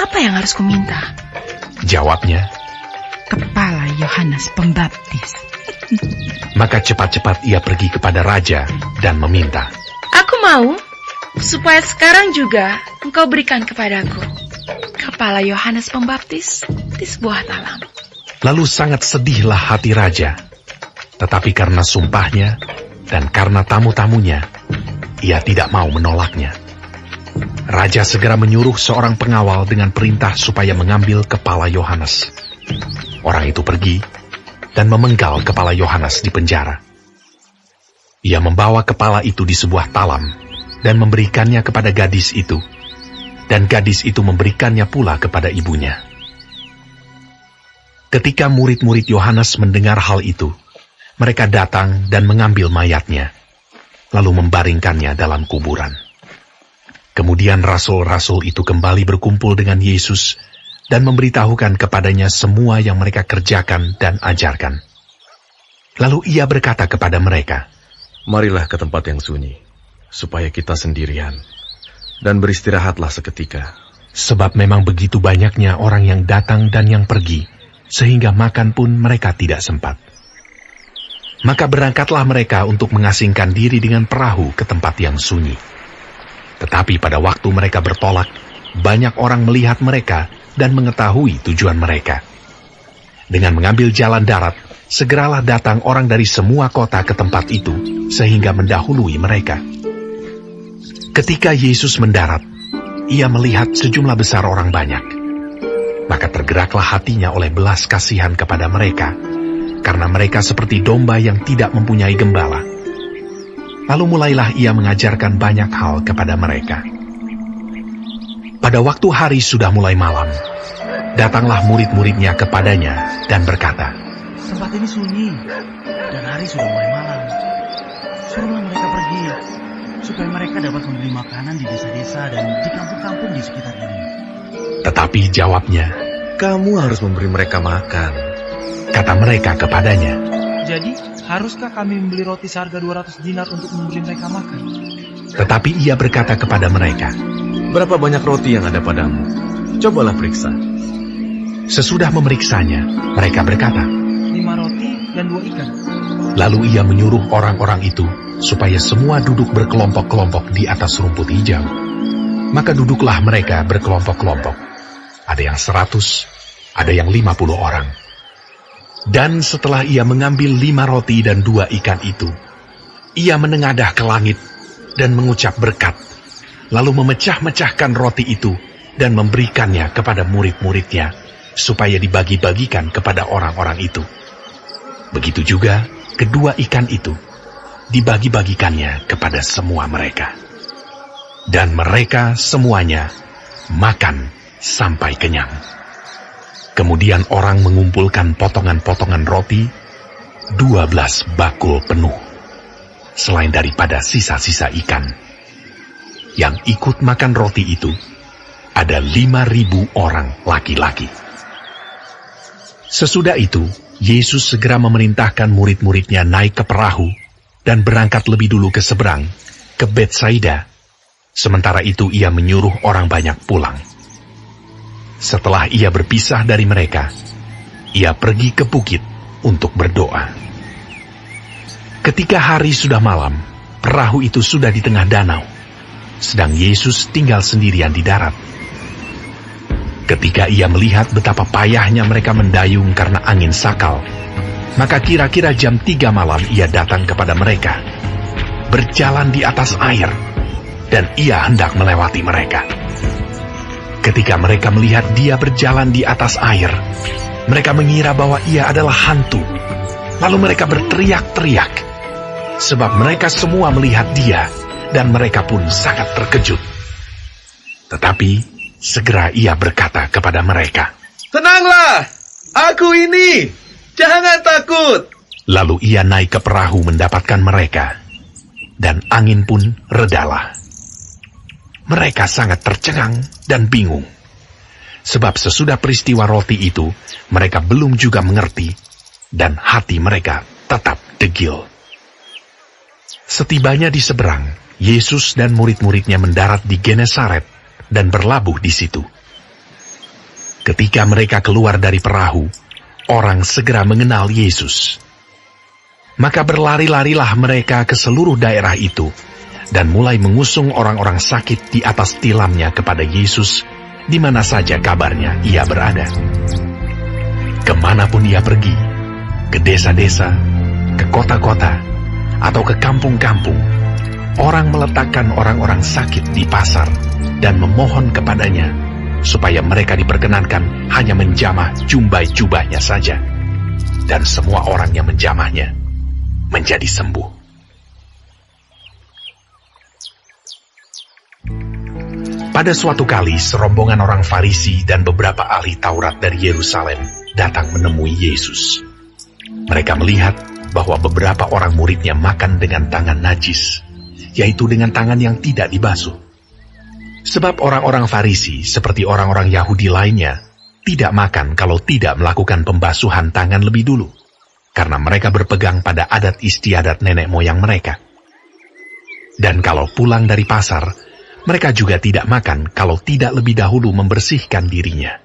"Apa yang harus kuminta?" Jawabnya, "Kepala Yohanes Pembaptis." Maka cepat-cepat ia pergi kepada raja dan meminta, "Aku mau supaya sekarang juga engkau berikan kepadaku kepala Yohanes Pembaptis di sebuah talam." Lalu sangat sedihlah hati raja, tetapi karena sumpahnya dan karena tamu-tamunya, ia tidak mau menolaknya. Raja segera menyuruh seorang pengawal dengan perintah supaya mengambil kepala Yohanes. Orang itu pergi dan memenggal kepala Yohanes di penjara. Ia membawa kepala itu di sebuah talam dan memberikannya kepada gadis itu, dan gadis itu memberikannya pula kepada ibunya. Ketika murid-murid Yohanes mendengar hal itu, mereka datang dan mengambil mayatnya, lalu membaringkannya dalam kuburan. Kemudian rasul-rasul itu kembali berkumpul dengan Yesus dan memberitahukan kepadanya semua yang mereka kerjakan dan ajarkan. Lalu ia berkata kepada mereka, "Marilah ke tempat yang sunyi, supaya kita sendirian, dan beristirahatlah seketika. Sebab memang begitu banyaknya orang yang datang dan yang pergi, sehingga makan pun mereka tidak sempat." Maka berangkatlah mereka untuk mengasingkan diri dengan perahu ke tempat yang sunyi. Tetapi pada waktu mereka bertolak, banyak orang melihat mereka dan mengetahui tujuan mereka. Dengan mengambil jalan darat, segeralah datang orang dari semua kota ke tempat itu, sehingga mendahului mereka. Ketika Yesus mendarat, ia melihat sejumlah besar orang banyak. Maka tergeraklah hatinya oleh belas kasihan kepada mereka, karena mereka seperti domba yang tidak mempunyai gembala. Lalu mulailah ia mengajarkan banyak hal kepada mereka. Pada waktu hari sudah mulai malam, datanglah murid-muridnya kepadanya dan berkata, Tempat ini sunyi, dan hari sudah mulai malam. Suruhlah mereka pergi, supaya mereka dapat membeli makanan di desa-desa dan di kampung-kampung di sekitar ini. Tetapi jawabnya, kamu harus memberi mereka makan. Kata mereka kepadanya, Jadi, haruskah kami membeli roti seharga 200 dinar untuk memberi mereka makan? tetapi ia berkata kepada mereka, Berapa banyak roti yang ada padamu? Cobalah periksa. Sesudah memeriksanya, mereka berkata, 5 roti dan 2 ikan. Lalu ia menyuruh orang-orang itu supaya semua duduk berkelompok-kelompok di atas rumput hijau. Maka duduklah mereka berkelompok-kelompok. Ada yang 100, ada yang 50 orang. Dan setelah ia mengambil 5 roti dan 2 ikan itu, ia menengadah ke langit dan mengucap berkat, lalu memecah-mecahkan roti itu dan memberikannya kepada murid-muridnya, supaya dibagi-bagikan kepada orang-orang itu. Begitu juga kedua ikan itu dibagi-bagikannya kepada semua mereka. Dan mereka semuanya makan sampai kenyang. Kemudian orang mengumpulkan potongan-potongan roti, 12 bakul penuh, selain daripada sisa-sisa ikan. Yang ikut makan roti itu ada 5.000 orang laki-laki. Sesudah itu, Yesus segera memerintahkan murid-muridnya naik ke perahu dan berangkat lebih dulu ke seberang, ke Betsaida. Sementara itu ia menyuruh orang banyak pulang. Setelah ia berpisah dari mereka, ia pergi ke bukit untuk berdoa. Ketika hari sudah malam, perahu itu sudah di tengah danau, sedang Yesus tinggal sendirian di darat. Ketika ia melihat betapa payahnya mereka mendayung karena angin sakal, maka kira-kira jam 3 malam ia datang kepada mereka, berjalan di atas air, dan ia hendak melewati mereka. Ketika mereka melihat dia berjalan di atas air, mereka mengira bahwa ia adalah hantu. Lalu mereka berteriak-teriak, sebab mereka semua melihat dia, dan mereka pun sangat terkejut. Tetapi segera ia berkata kepada mereka, Tenanglah, aku ini, jangan takut. Lalu ia naik ke perahu mendapatkan mereka, dan angin pun redalah. Mereka sangat tercengang dan bingung, sebab sesudah peristiwa roti itu, mereka belum juga mengerti, dan hati mereka tetap degil. Setibanya di seberang, Yesus dan murid-muridnya mendarat di Genesaret dan berlabuh di situ. Ketika mereka keluar dari perahu, orang segera mengenal Yesus. Maka berlari-larilah mereka ke seluruh daerah itu, dan mulai mengusung orang-orang sakit di atas tilamnya kepada Yesus, di mana saja kabarnya ia berada. Kemanapun ia pergi, ke desa-desa, ke kota-kota, atau ke kampung-kampung, orang meletakkan orang-orang sakit di pasar dan memohon kepadanya, supaya mereka diperkenankan hanya menjamah jubah-jubahnya saja. Dan semua orang yang menjamahnya menjadi sembuh. Pada suatu kali, serombongan orang Farisi dan beberapa ahli Taurat dari Yerusalem datang menemui Yesus. Mereka melihat bahwa beberapa orang muridnya makan dengan tangan najis, yaitu dengan tangan yang tidak dibasuh. Sebab orang-orang Farisi, seperti orang-orang Yahudi lainnya, tidak makan kalau tidak melakukan pembasuhan tangan lebih dulu, karena mereka berpegang pada adat istiadat nenek moyang mereka. Dan kalau pulang dari pasar, mereka juga tidak makan kalau tidak lebih dahulu membersihkan dirinya.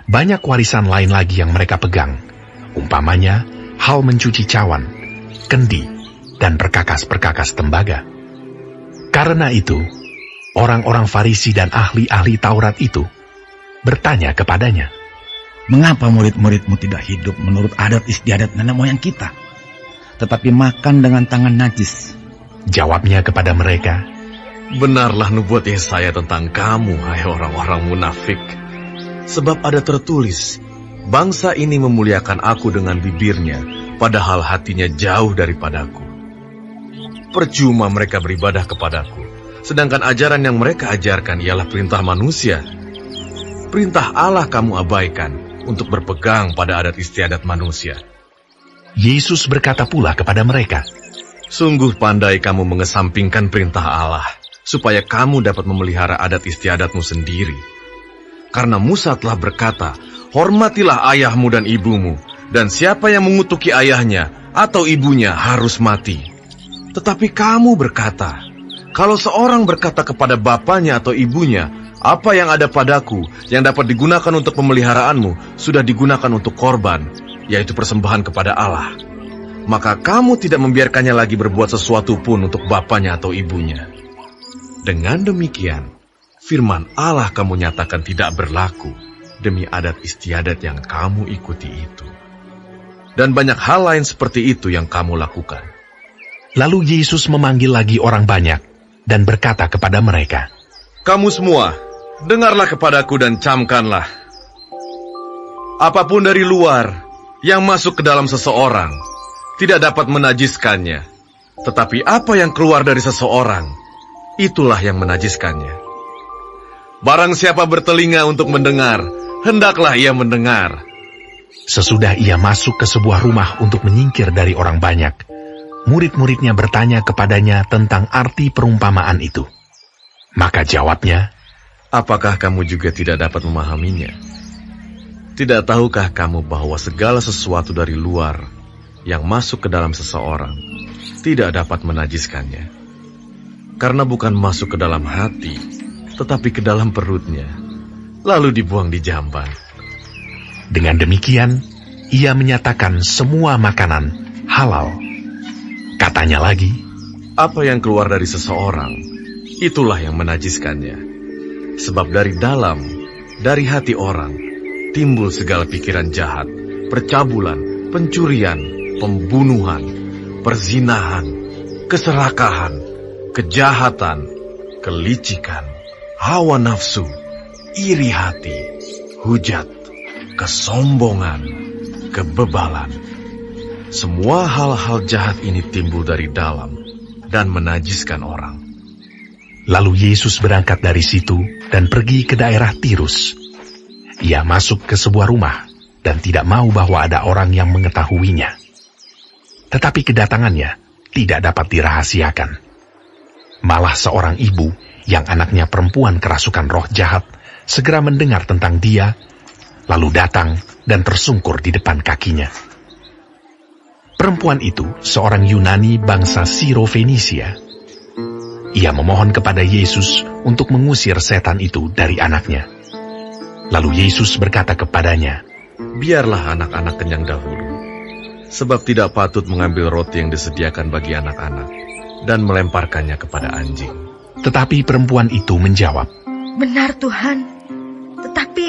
Banyak warisan lain lagi yang mereka pegang, umpamanya hal mencuci cawan, kendi, dan perkakas-perkakas tembaga. Karena itu, orang-orang Farisi dan ahli-ahli Taurat itu bertanya kepadanya, Mengapa murid-muridmu tidak hidup menurut adat istiadat nenek moyang kita, tetapi makan dengan tangan najis? Jawabnya kepada mereka, Benarlah nubuat Yesaya tentang kamu, hai orang-orang munafik. Sebab ada tertulis, bangsa ini memuliakan aku dengan bibirnya, padahal hatinya jauh daripadaku. Percuma mereka beribadah kepadaku, sedangkan ajaran yang mereka ajarkan ialah perintah manusia. Perintah Allah kamu abaikan untuk berpegang pada adat istiadat manusia. Yesus berkata pula kepada mereka, Sungguh pandai kamu mengesampingkan perintah Allah, supaya kamu dapat memelihara adat istiadatmu sendiri. Karena Musa telah berkata, hormatilah ayahmu dan ibumu, dan siapa yang mengutuki ayahnya atau ibunya harus mati. Tetapi kamu berkata, kalau seorang berkata kepada bapanya atau ibunya, apa yang ada padaku yang dapat digunakan untuk pemeliharaanmu sudah digunakan untuk korban, yaitu persembahan kepada Allah, maka kamu tidak membiarkannya lagi berbuat sesuatu pun untuk bapanya atau ibunya. Dengan demikian, firman Allah kamu nyatakan tidak berlaku demi adat istiadat yang kamu ikuti itu. Dan banyak hal lain seperti itu yang kamu lakukan. Lalu Yesus memanggil lagi orang banyak dan berkata kepada mereka, Kamu semua, dengarlah kepadaku dan camkanlah. Apapun dari luar yang masuk ke dalam seseorang tidak dapat menajiskannya. Tetapi apa yang keluar dari seseorang, itulah yang menajiskannya. Barang siapa bertelinga untuk mendengar, hendaklah ia mendengar. Sesudah ia masuk ke sebuah rumah untuk menyingkir dari orang banyak, murid-muridnya bertanya kepadanya tentang arti perumpamaan itu. Maka jawabnya, Apakah kamu juga tidak dapat memahaminya? Tidak tahukah kamu bahwa segala sesuatu dari luar yang masuk ke dalam seseorang tidak dapat menajiskannya? Karena bukan masuk ke dalam hati, tetapi ke dalam perutnya, lalu dibuang di jamban. Dengan demikian, ia menyatakan semua makanan halal. Katanya lagi, apa yang keluar dari seseorang, itulah yang menajiskannya. Sebab dari dalam, dari hati orang, timbul segala pikiran jahat, percabulan, pencurian, pembunuhan, perzinahan, keserakahan, kejahatan, kelicikan, hawa nafsu, iri hati, hujat, kesombongan, kebebalan. Semua hal-hal jahat ini timbul dari dalam dan menajiskan orang. Lalu Yesus berangkat dari situ dan pergi ke daerah Tirus. Ia masuk ke sebuah rumah dan tidak mau bahwa ada orang yang mengetahuinya. Tetapi kedatangannya tidak dapat dirahasiakan. Malah seorang ibu yang anaknya perempuan kerasukan roh jahat segera mendengar tentang dia, lalu datang dan tersungkur di depan kakinya. Perempuan itu seorang Yunani bangsa Siro-Fenisia. Ia memohon kepada Yesus untuk mengusir setan itu dari anaknya. Lalu Yesus berkata kepadanya, Biarlah anak-anak kenyang dahulu, sebab tidak patut mengambil roti yang disediakan bagi anak-anak dan melemparkannya kepada anjing. Tetapi perempuan itu menjawab, Benar Tuhan, tetapi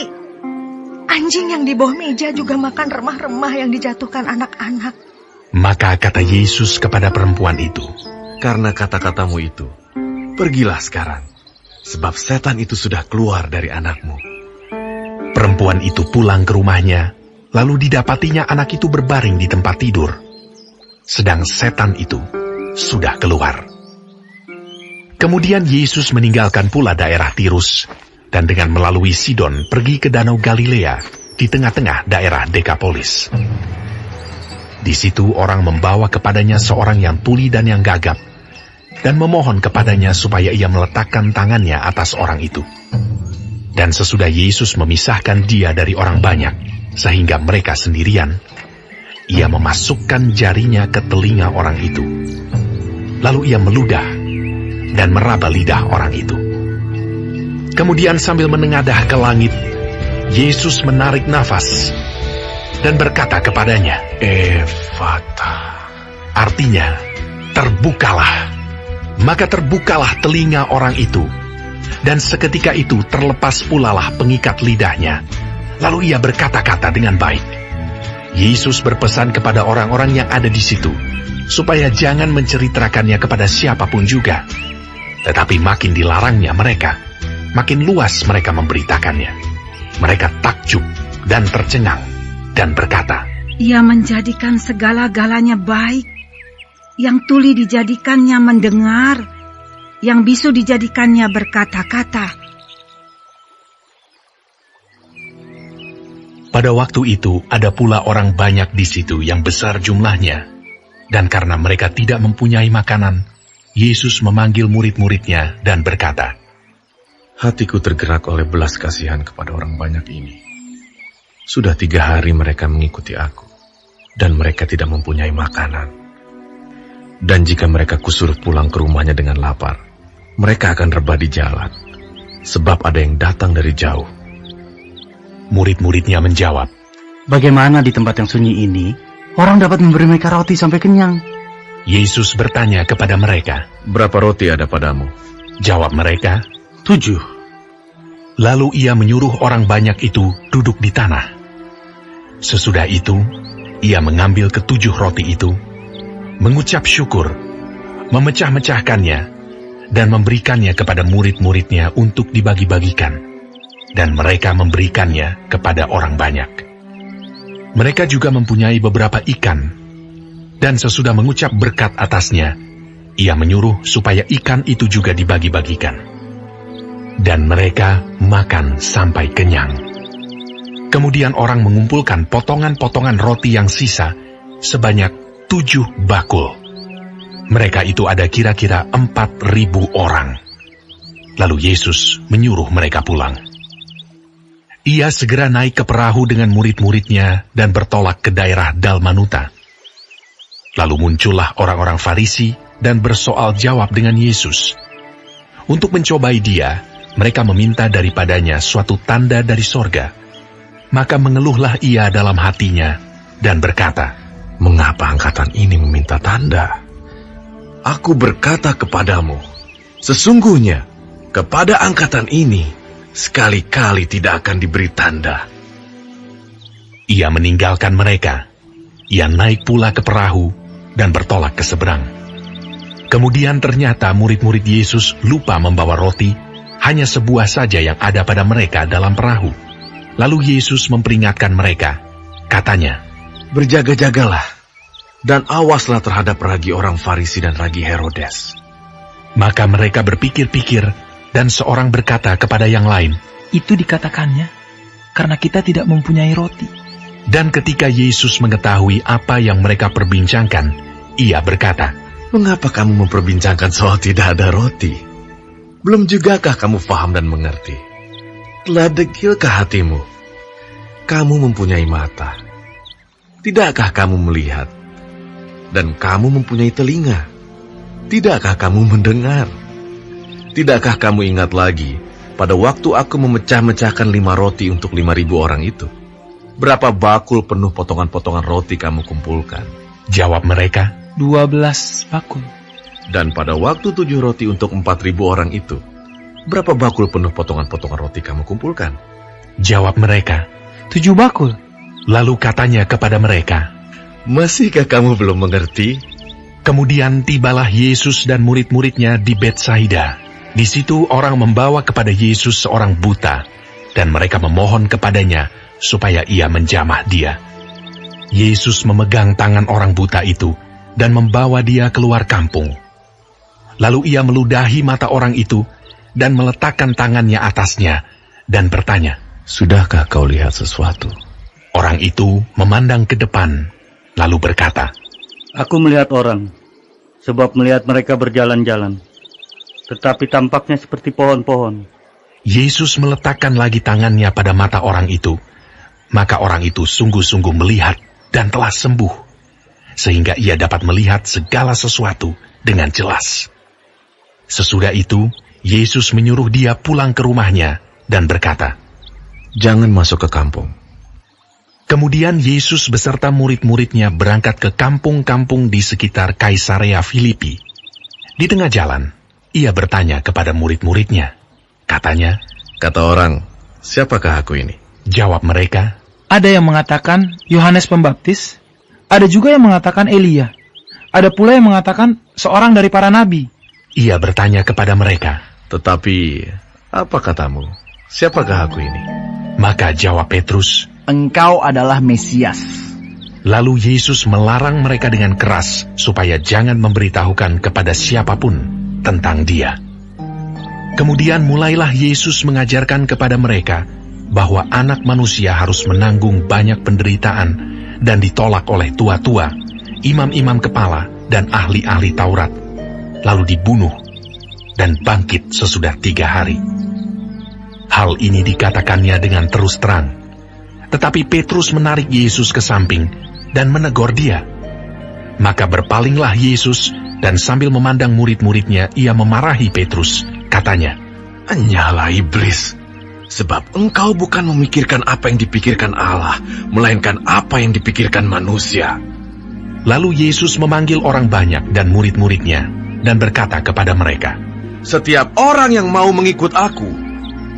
anjing yang di bawah meja juga makan remah-remah yang dijatuhkan anak-anak. Maka kata Yesus kepada perempuan itu, Karena kata-katamu itu, pergilah sekarang, sebab setan itu sudah keluar dari anakmu. Perempuan itu pulang ke rumahnya, lalu didapatinya anak itu berbaring di tempat tidur, sedang setan itu sudah keluar. Kemudian Yesus meninggalkan pula daerah Tirus, dan dengan melalui Sidon pergi ke Danau Galilea di tengah-tengah daerah Dekapolis. Di situ orang membawa kepadanya seorang yang tuli dan yang gagap, dan memohon kepadanya supaya ia meletakkan tangannya atas orang itu. Dan sesudah Yesus memisahkan dia dari orang banyak, sehingga mereka sendirian, ia memasukkan jarinya ke telinga orang itu. Lalu ia meludah dan meraba lidah orang itu. Kemudian sambil menengadah ke langit, Yesus menarik nafas dan berkata kepadanya, Efata. Artinya, terbukalah. Maka terbukalah telinga orang itu, dan seketika itu terlepas pulalah pengikat lidahnya. Lalu ia berkata-kata dengan baik. Yesus berpesan kepada orang-orang yang ada di situ, supaya jangan menceritakannya kepada siapapun juga. Tetapi makin dilarangnya mereka, makin luas mereka memberitakannya. Mereka takjub dan tercengang, dan berkata, Ia menjadikan segala-galanya baik. yang tuli dijadikannya mendengar, yang bisu dijadikannya berkata-kata. Pada waktu itu ada pula orang banyak di situ yang besar jumlahnya, dan karena mereka tidak mempunyai makanan, Yesus memanggil murid-muridnya dan berkata, "Hatiku tergerak oleh belas kasihan kepada orang banyak ini. Sudah 3 hari mereka mengikuti aku, dan mereka tidak mempunyai makanan. Dan jika mereka kusuruh pulang ke rumahnya dengan lapar, mereka akan rebah di jalan, sebab ada yang datang dari jauh." Murid-muridnya menjawab, "Bagaimana di tempat yang sunyi ini, orang dapat memberi mereka roti sampai kenyang?" Yesus bertanya kepada mereka, "Berapa roti ada padamu?" Jawab mereka, 7. Lalu ia menyuruh orang banyak itu duduk di tanah. Sesudah itu, ia mengambil ke-7 roti itu, mengucap syukur, memecah-mecahkannya, dan memberikannya kepada murid-muridnya untuk dibagi-bagikan. Dan mereka memberikannya kepada orang banyak. Mereka juga mempunyai beberapa ikan, dan sesudah mengucap berkat atasnya, ia menyuruh supaya ikan itu juga dibagi-bagikan. Dan mereka makan sampai kenyang. Kemudian orang mengumpulkan potongan-potongan roti yang sisa sebanyak 7 bakul. Mereka itu ada kira-kira 4.000 orang. Lalu Yesus menyuruh mereka pulang. Ia segera naik ke perahu dengan murid-muridnya dan bertolak ke daerah Dalmanuta. Lalu muncullah orang-orang Farisi dan bersoal jawab dengan Yesus. Untuk mencobai dia, mereka meminta daripadanya suatu tanda dari sorga. Maka mengeluhlah ia dalam hatinya dan berkata, "Mengapa angkatan ini meminta tanda? Aku berkata kepadamu, sesungguhnya kepada angkatan ini sekali-kali tidak akan diberi tanda." Ia meninggalkan mereka. Ia naik pula ke perahu dan bertolak ke seberang. Kemudian ternyata murid-murid Yesus lupa membawa roti, hanya sebuah saja yang ada pada mereka dalam perahu. Lalu Yesus memperingatkan mereka. Katanya, "Berjaga-jagalah, dan awaslah terhadap ragi orang Farisi dan ragi Herodes." Maka mereka berpikir-pikir, dan seorang berkata kepada yang lain, "Itu dikatakannya karena kita tidak mempunyai roti." Dan ketika Yesus mengetahui apa yang mereka perbincangkan, ia berkata, "Mengapa kamu memperbincangkan soal tidak ada roti? Belum jugakah kamu faham dan mengerti? Telah dekilkah hatimu? Kamu mempunyai mata. Tidakkah kamu melihat? Dan kamu mempunyai telinga. Tidakkah kamu mendengar? Tidakkah kamu ingat lagi pada waktu aku memecah-mecahkan 5 roti untuk 5.000 orang itu? Berapa bakul penuh potongan-potongan roti kamu kumpulkan?" Jawab mereka, 12 bakul. "Dan pada waktu 7 roti untuk 4.000 orang itu, berapa bakul penuh potongan-potongan roti kamu kumpulkan?" Jawab mereka, 7 bakul. Lalu katanya kepada mereka, "Masihkah kamu belum mengerti?" Kemudian tibalah Yesus dan murid-muridnya di Betsaida. Di situ orang membawa kepada Yesus seorang buta, dan mereka memohon kepadanya supaya ia menjamah dia. Yesus memegang tangan orang buta itu dan membawa dia keluar kampung. Lalu ia meludahi mata orang itu dan meletakkan tangannya atasnya dan bertanya, "Sudahkah kau lihat sesuatu?" Orang itu memandang ke depan, lalu berkata, "Aku melihat orang, sebab melihat mereka berjalan-jalan. Tetapi tampaknya seperti pohon-pohon." Yesus meletakkan lagi tangannya pada mata orang itu. Maka orang itu sungguh-sungguh melihat dan telah sembuh, sehingga ia dapat melihat segala sesuatu dengan jelas. Sesudah itu, Yesus menyuruh dia pulang ke rumahnya dan berkata, "Jangan masuk ke kampung." Kemudian Yesus beserta murid-muridnya berangkat ke kampung-kampung di sekitar Kaisarea Filipi. Di tengah jalan, ia bertanya kepada murid-muridnya. Katanya, "Kata orang, siapakah aku ini?" Jawab mereka, "Ada yang mengatakan Yohanes Pembaptis, ada juga yang mengatakan Elia, ada pula yang mengatakan seorang dari para nabi." Ia bertanya kepada mereka, "Tetapi, apa katamu? Siapakah aku ini?" Maka jawab Petrus, "Engkau adalah Mesias." Lalu Yesus melarang mereka dengan keras supaya jangan memberitahukan kepada siapapun tentang Dia. Kemudian mulailah Yesus mengajarkan kepada mereka bahwa Anak Manusia harus menanggung banyak penderitaan dan ditolak oleh tua-tua, imam-imam kepala, dan ahli-ahli Taurat, lalu dibunuh dan bangkit sesudah 3 hari. Hal ini dikatakannya dengan terus terang. Tetapi Petrus menarik Yesus ke samping dan menegur dia. Maka berpalinglah Yesus dan sambil memandang murid-muridnya, ia memarahi Petrus. Katanya, "Hanyalah iblis, sebab engkau bukan memikirkan apa yang dipikirkan Allah, melainkan apa yang dipikirkan manusia." Lalu Yesus memanggil orang banyak dan murid-muridnya dan berkata kepada mereka, "Setiap orang yang mau mengikut aku,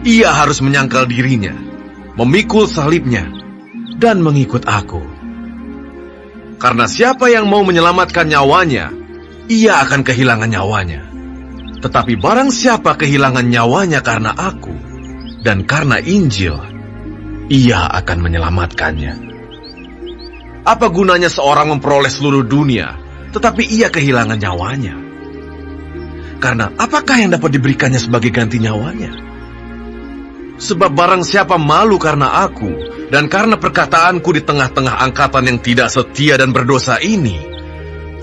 ia harus menyangkal dirinya, memikul salibnya, dan mengikut aku. Karena siapa yang mau menyelamatkan nyawanya, ia akan kehilangan nyawanya. Tetapi barang siapa kehilangan nyawanya karena aku dan karena Injil, ia akan menyelamatkannya. Apa gunanya seorang memperoleh seluruh dunia, tetapi ia kehilangan nyawanya? Karena apakah yang dapat diberikannya sebagai ganti nyawanya? Sebab barang siapa malu karena aku dan karena perkataanku di tengah-tengah angkatan yang tidak setia dan berdosa ini,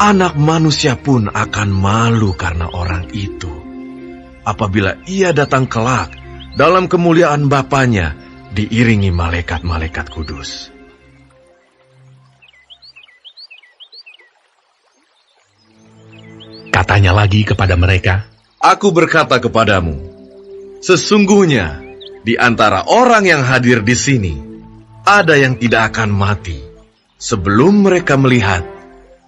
Anak Manusia pun akan malu karena orang itu, apabila ia datang kelak dalam kemuliaan Bapanya diiringi malaikat-malaikat kudus." Katanya lagi kepada mereka, "Aku berkata kepadamu, sesungguhnya di antara orang yang hadir di sini, ada yang tidak akan mati sebelum mereka melihat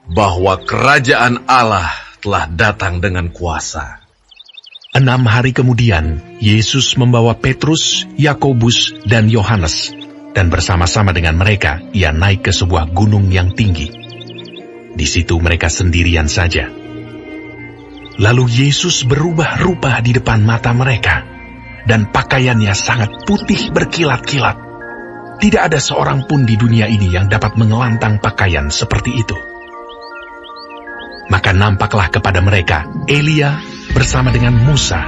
bahwa kerajaan Allah telah datang dengan kuasa." 6 hari kemudian, Yesus membawa Petrus, Yakobus, dan Yohanes, dan bersama-sama dengan mereka, ia naik ke sebuah gunung yang tinggi. Di situ mereka sendirian saja. Lalu Yesus berubah rupa di depan mata mereka, dan pakaiannya sangat putih berkilat-kilat. Tidak ada seorang pun di dunia ini yang dapat mengelantang pakaian seperti itu. Maka nampaklah kepada mereka Elia bersama dengan Musa.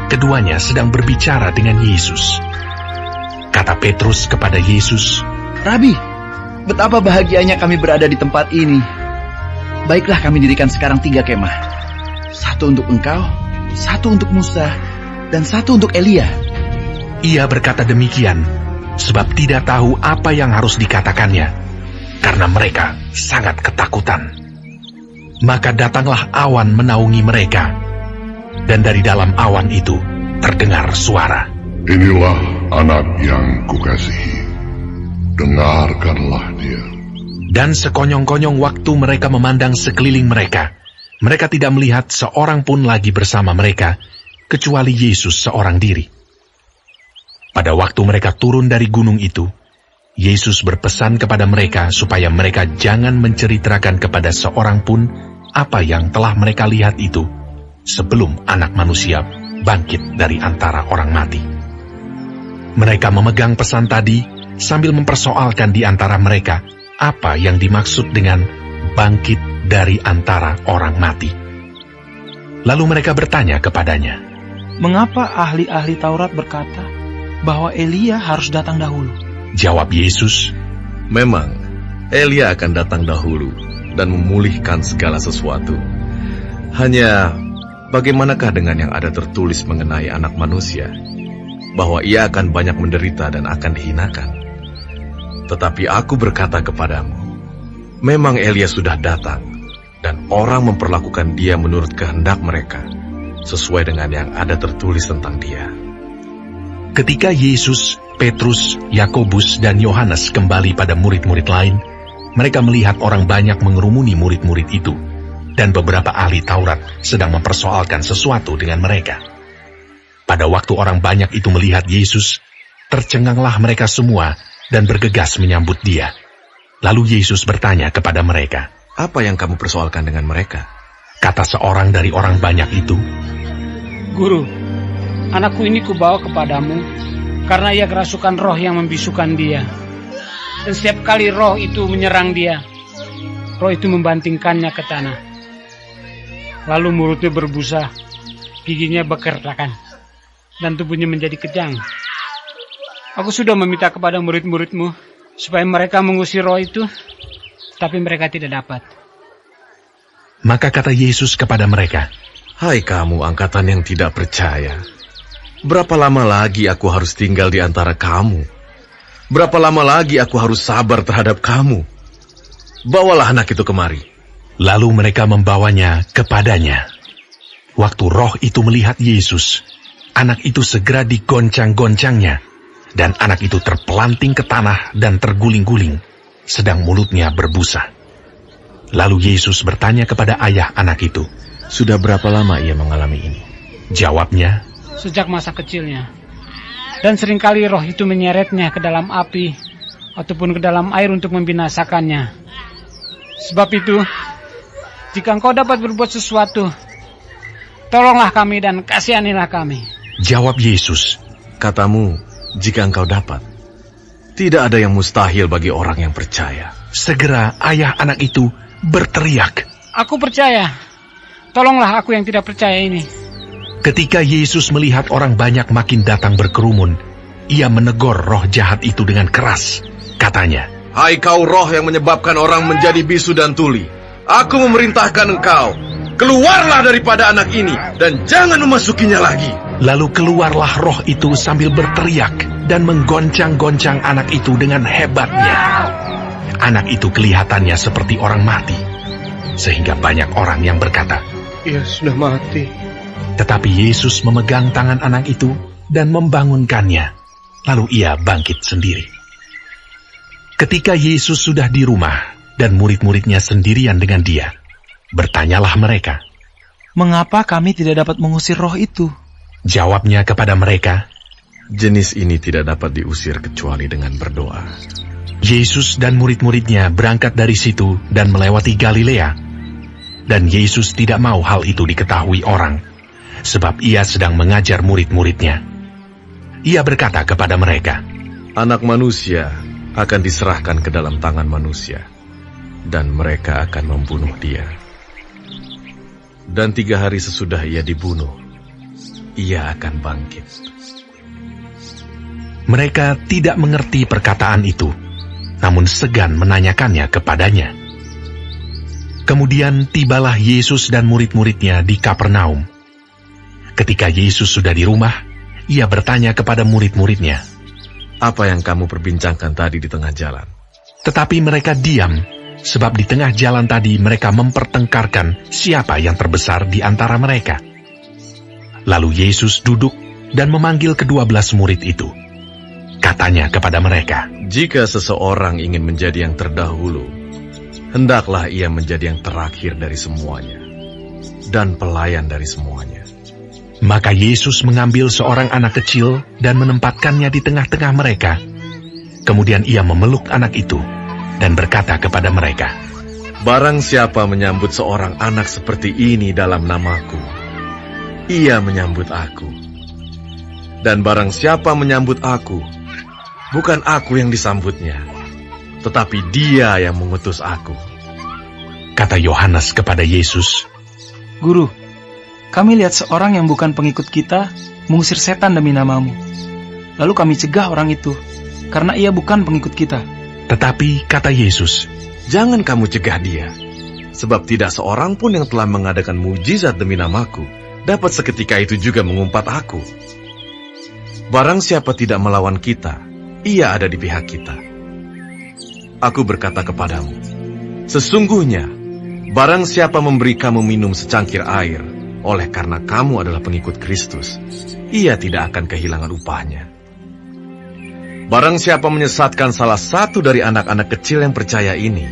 Keduanya sedang berbicara dengan Yesus. Kata Petrus kepada Yesus, "Rabi, betapa bahagianya kami berada di tempat ini. Baiklah kami dirikan sekarang 3 kemah. 1 untuk engkau, 1 untuk Musa, dan 1 untuk Elia." Ia berkata demikian sebab tidak tahu apa yang harus dikatakannya, karena mereka sangat ketakutan. Maka datanglah awan menaungi mereka, dan dari dalam awan itu terdengar suara, "Inilah anak yang kukasihi, dengarkanlah dia." Dan sekonyong-konyong waktu mereka memandang sekeliling mereka, mereka tidak melihat seorang pun lagi bersama mereka, kecuali Yesus seorang diri. Pada waktu mereka turun dari gunung itu, Yesus berpesan kepada mereka supaya mereka jangan menceritakan kepada seorang pun apa yang telah mereka lihat itu, sebelum Anak Manusia bangkit dari antara orang mati. Mereka memegang pesan tadi sambil mempersoalkan di antara mereka apa yang dimaksud dengan bangkit dari antara orang mati. Lalu mereka bertanya kepadanya, "Mengapa ahli-ahli Taurat berkata bahwa Elia harus datang dahulu?" Jawab Yesus, "Memang Elia akan datang dahulu dan memulihkan segala sesuatu. Hanya bagaimanakah dengan yang ada tertulis mengenai Anak Manusia, bahwa ia akan banyak menderita dan akan dihinakan? Tetapi aku berkata kepadamu, memang Elia sudah datang, dan orang memperlakukan dia menurut kehendak mereka, sesuai dengan yang ada tertulis tentang dia." Ketika Yesus, Petrus, Yakobus, dan Yohanes kembali pada murid-murid lain, mereka melihat orang banyak mengerumuni murid-murid itu, dan beberapa ahli Taurat sedang mempersoalkan sesuatu dengan mereka. Pada waktu orang banyak itu melihat Yesus, tercenganglah mereka semua dan bergegas menyambut dia. Lalu Yesus bertanya kepada mereka, "Apa yang kamu persoalkan dengan mereka?" Kata seorang dari orang banyak itu, "Guru, anakku ini kubawa kepadamu, karena ia kerasukan roh yang membisukan dia. Dan setiap kali roh itu menyerang dia, roh itu membantingkannya ke tanah. Lalu mulutnya berbusa, giginya bekertakan, dan tubuhnya menjadi kejang. Aku sudah meminta kepada murid-muridmu supaya mereka mengusir roh itu, tapi mereka tidak dapat. Maka kata Yesus kepada mereka, "Hai kamu angkatan yang tidak percaya, berapa lama lagi aku harus tinggal di antara kamu? Berapa lama lagi aku harus sabar terhadap kamu? Bawalah anak itu kemari." Lalu mereka membawanya kepadanya. Waktu roh itu melihat Yesus, anak itu segera digoncang-goncangnya, dan anak itu terpelanting ke tanah dan terguling-guling, sedang mulutnya berbusa. Lalu Yesus bertanya kepada ayah anak itu, "Sudah berapa lama ia mengalami ini?" Jawabnya, Sejak masa kecilnya. Dan seringkali roh itu menyeretnya ke dalam api ataupun ke dalam air untuk membinasakannya. Sebab itu, jika engkau dapat berbuat sesuatu, tolonglah kami dan kasihanilah kami. Jawab Yesus, "Katamu, jika engkau dapat. Tidak ada yang mustahil bagi orang yang percaya." Segera ayah anak itu berteriak, Aku percaya, tolonglah aku yang tidak percaya ini. Ketika Yesus melihat orang banyak makin datang berkerumun, ia menegur roh jahat itu dengan keras. Katanya, "Hai kau roh yang menyebabkan orang menjadi bisu dan tuli, aku memerintahkan engkau, keluarlah daripada anak ini dan jangan memasukinya lagi." Lalu keluarlah roh itu sambil berteriak dan menggoncang-goncang anak itu dengan hebatnya. Anak itu kelihatannya seperti orang mati, sehingga banyak orang yang berkata, "Ia sudah mati." Tetapi Yesus memegang tangan anak itu dan membangunkannya, lalu ia bangkit sendiri. Ketika Yesus sudah di rumah dan murid-muridnya sendirian dengan dia, bertanyalah mereka, "Mengapa kami tidak dapat mengusir roh itu?" Jawabnya kepada mereka, "Jenis ini tidak dapat diusir kecuali dengan berdoa." Yesus dan murid-muridnya berangkat dari situ dan melewati Galilea. Dan Yesus tidak mau hal itu diketahui orang, sebab ia sedang mengajar murid-muridnya. Ia berkata kepada mereka, "Anak manusia akan diserahkan ke dalam tangan manusia, dan mereka akan membunuh dia. Dan 3 hari sesudah ia dibunuh, ia akan bangkit." Mereka tidak mengerti perkataan itu, namun segan menanyakannya kepadanya. Kemudian tibalah Yesus dan murid-muridnya di Kapernaum. Ketika Yesus sudah di rumah, ia bertanya kepada murid-muridnya, "Apa yang kamu perbincangkan tadi di tengah jalan?" Tetapi mereka diam, sebab di tengah jalan tadi mereka mempertengkarkan siapa yang terbesar di antara mereka. Lalu Yesus duduk dan memanggil ke-12 murid itu. Katanya kepada mereka, "Jika seseorang ingin menjadi yang terdahulu, hendaklah ia menjadi yang terakhir dari semuanya, dan pelayan dari semuanya." Maka Yesus mengambil seorang anak kecil dan menempatkannya di tengah-tengah mereka. Kemudian ia memeluk anak itu dan berkata kepada mereka, "Barang siapa menyambut seorang anak seperti ini dalam namaku, ia menyambut aku. Dan barang siapa menyambut aku, bukan aku yang disambutnya, tetapi dia yang mengutus aku." Kata Yohanes kepada Yesus, "Guru, kami lihat seorang yang bukan pengikut kita mengusir setan demi namamu. Lalu kami cegah orang itu, karena ia bukan pengikut kita." Tetapi kata Yesus, "Jangan kamu cegah dia, sebab tidak seorang pun yang telah mengadakan mujizat demi namaku dapat seketika itu juga mengumpat aku. Barang siapa tidak melawan kita, ia ada di pihak kita. Aku berkata kepadamu, sesungguhnya, barang siapa memberi kamu minum secangkir air, oleh karena kamu adalah pengikut Kristus, ia tidak akan kehilangan upahnya. Barang siapa menyesatkan salah satu dari anak-anak kecil yang percaya ini,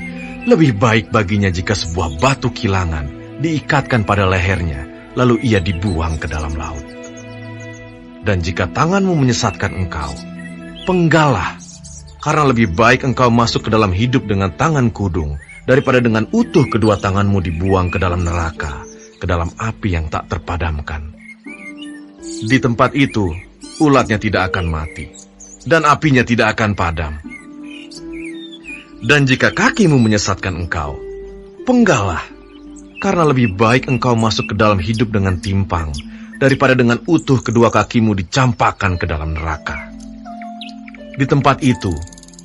lebih baik baginya jika sebuah batu kilangan diikatkan pada lehernya, lalu ia dibuang ke dalam laut. Dan jika tanganmu menyesatkan engkau, penggalah, karena lebih baik engkau masuk ke dalam hidup dengan tangan kudung, daripada dengan utuh kedua tanganmu dibuang ke dalam neraka, ke dalam api yang tak terpadamkan. Di tempat itu, ulatnya tidak akan mati, dan apinya tidak akan padam. Dan jika kakimu menyesatkan engkau, penggallah, karena lebih baik engkau masuk ke dalam hidup dengan timpang, daripada dengan utuh kedua kakimu dicampakkan ke dalam neraka. Di tempat itu,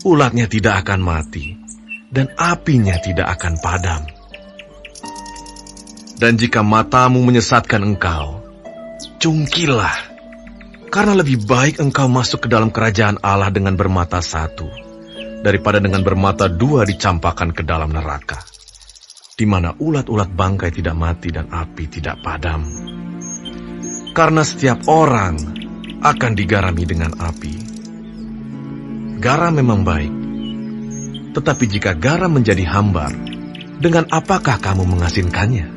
ulatnya tidak akan mati, dan apinya tidak akan padam. Dan jika matamu menyesatkan engkau, cungkilah, karena lebih baik engkau masuk ke dalam kerajaan Allah dengan bermata satu, daripada dengan bermata dua dicampakkan ke dalam neraka, di mana ulat-ulat bangkai tidak mati dan api tidak padam. Karena setiap orang akan digarami dengan api. Garam memang baik, tetapi jika garam menjadi hambar, dengan apakah kamu mengasinkannya?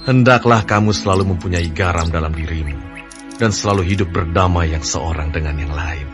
Hendaklah kamu selalu mempunyai garam dalam dirimu, dan selalu hidup berdamai yang seorang dengan yang lain.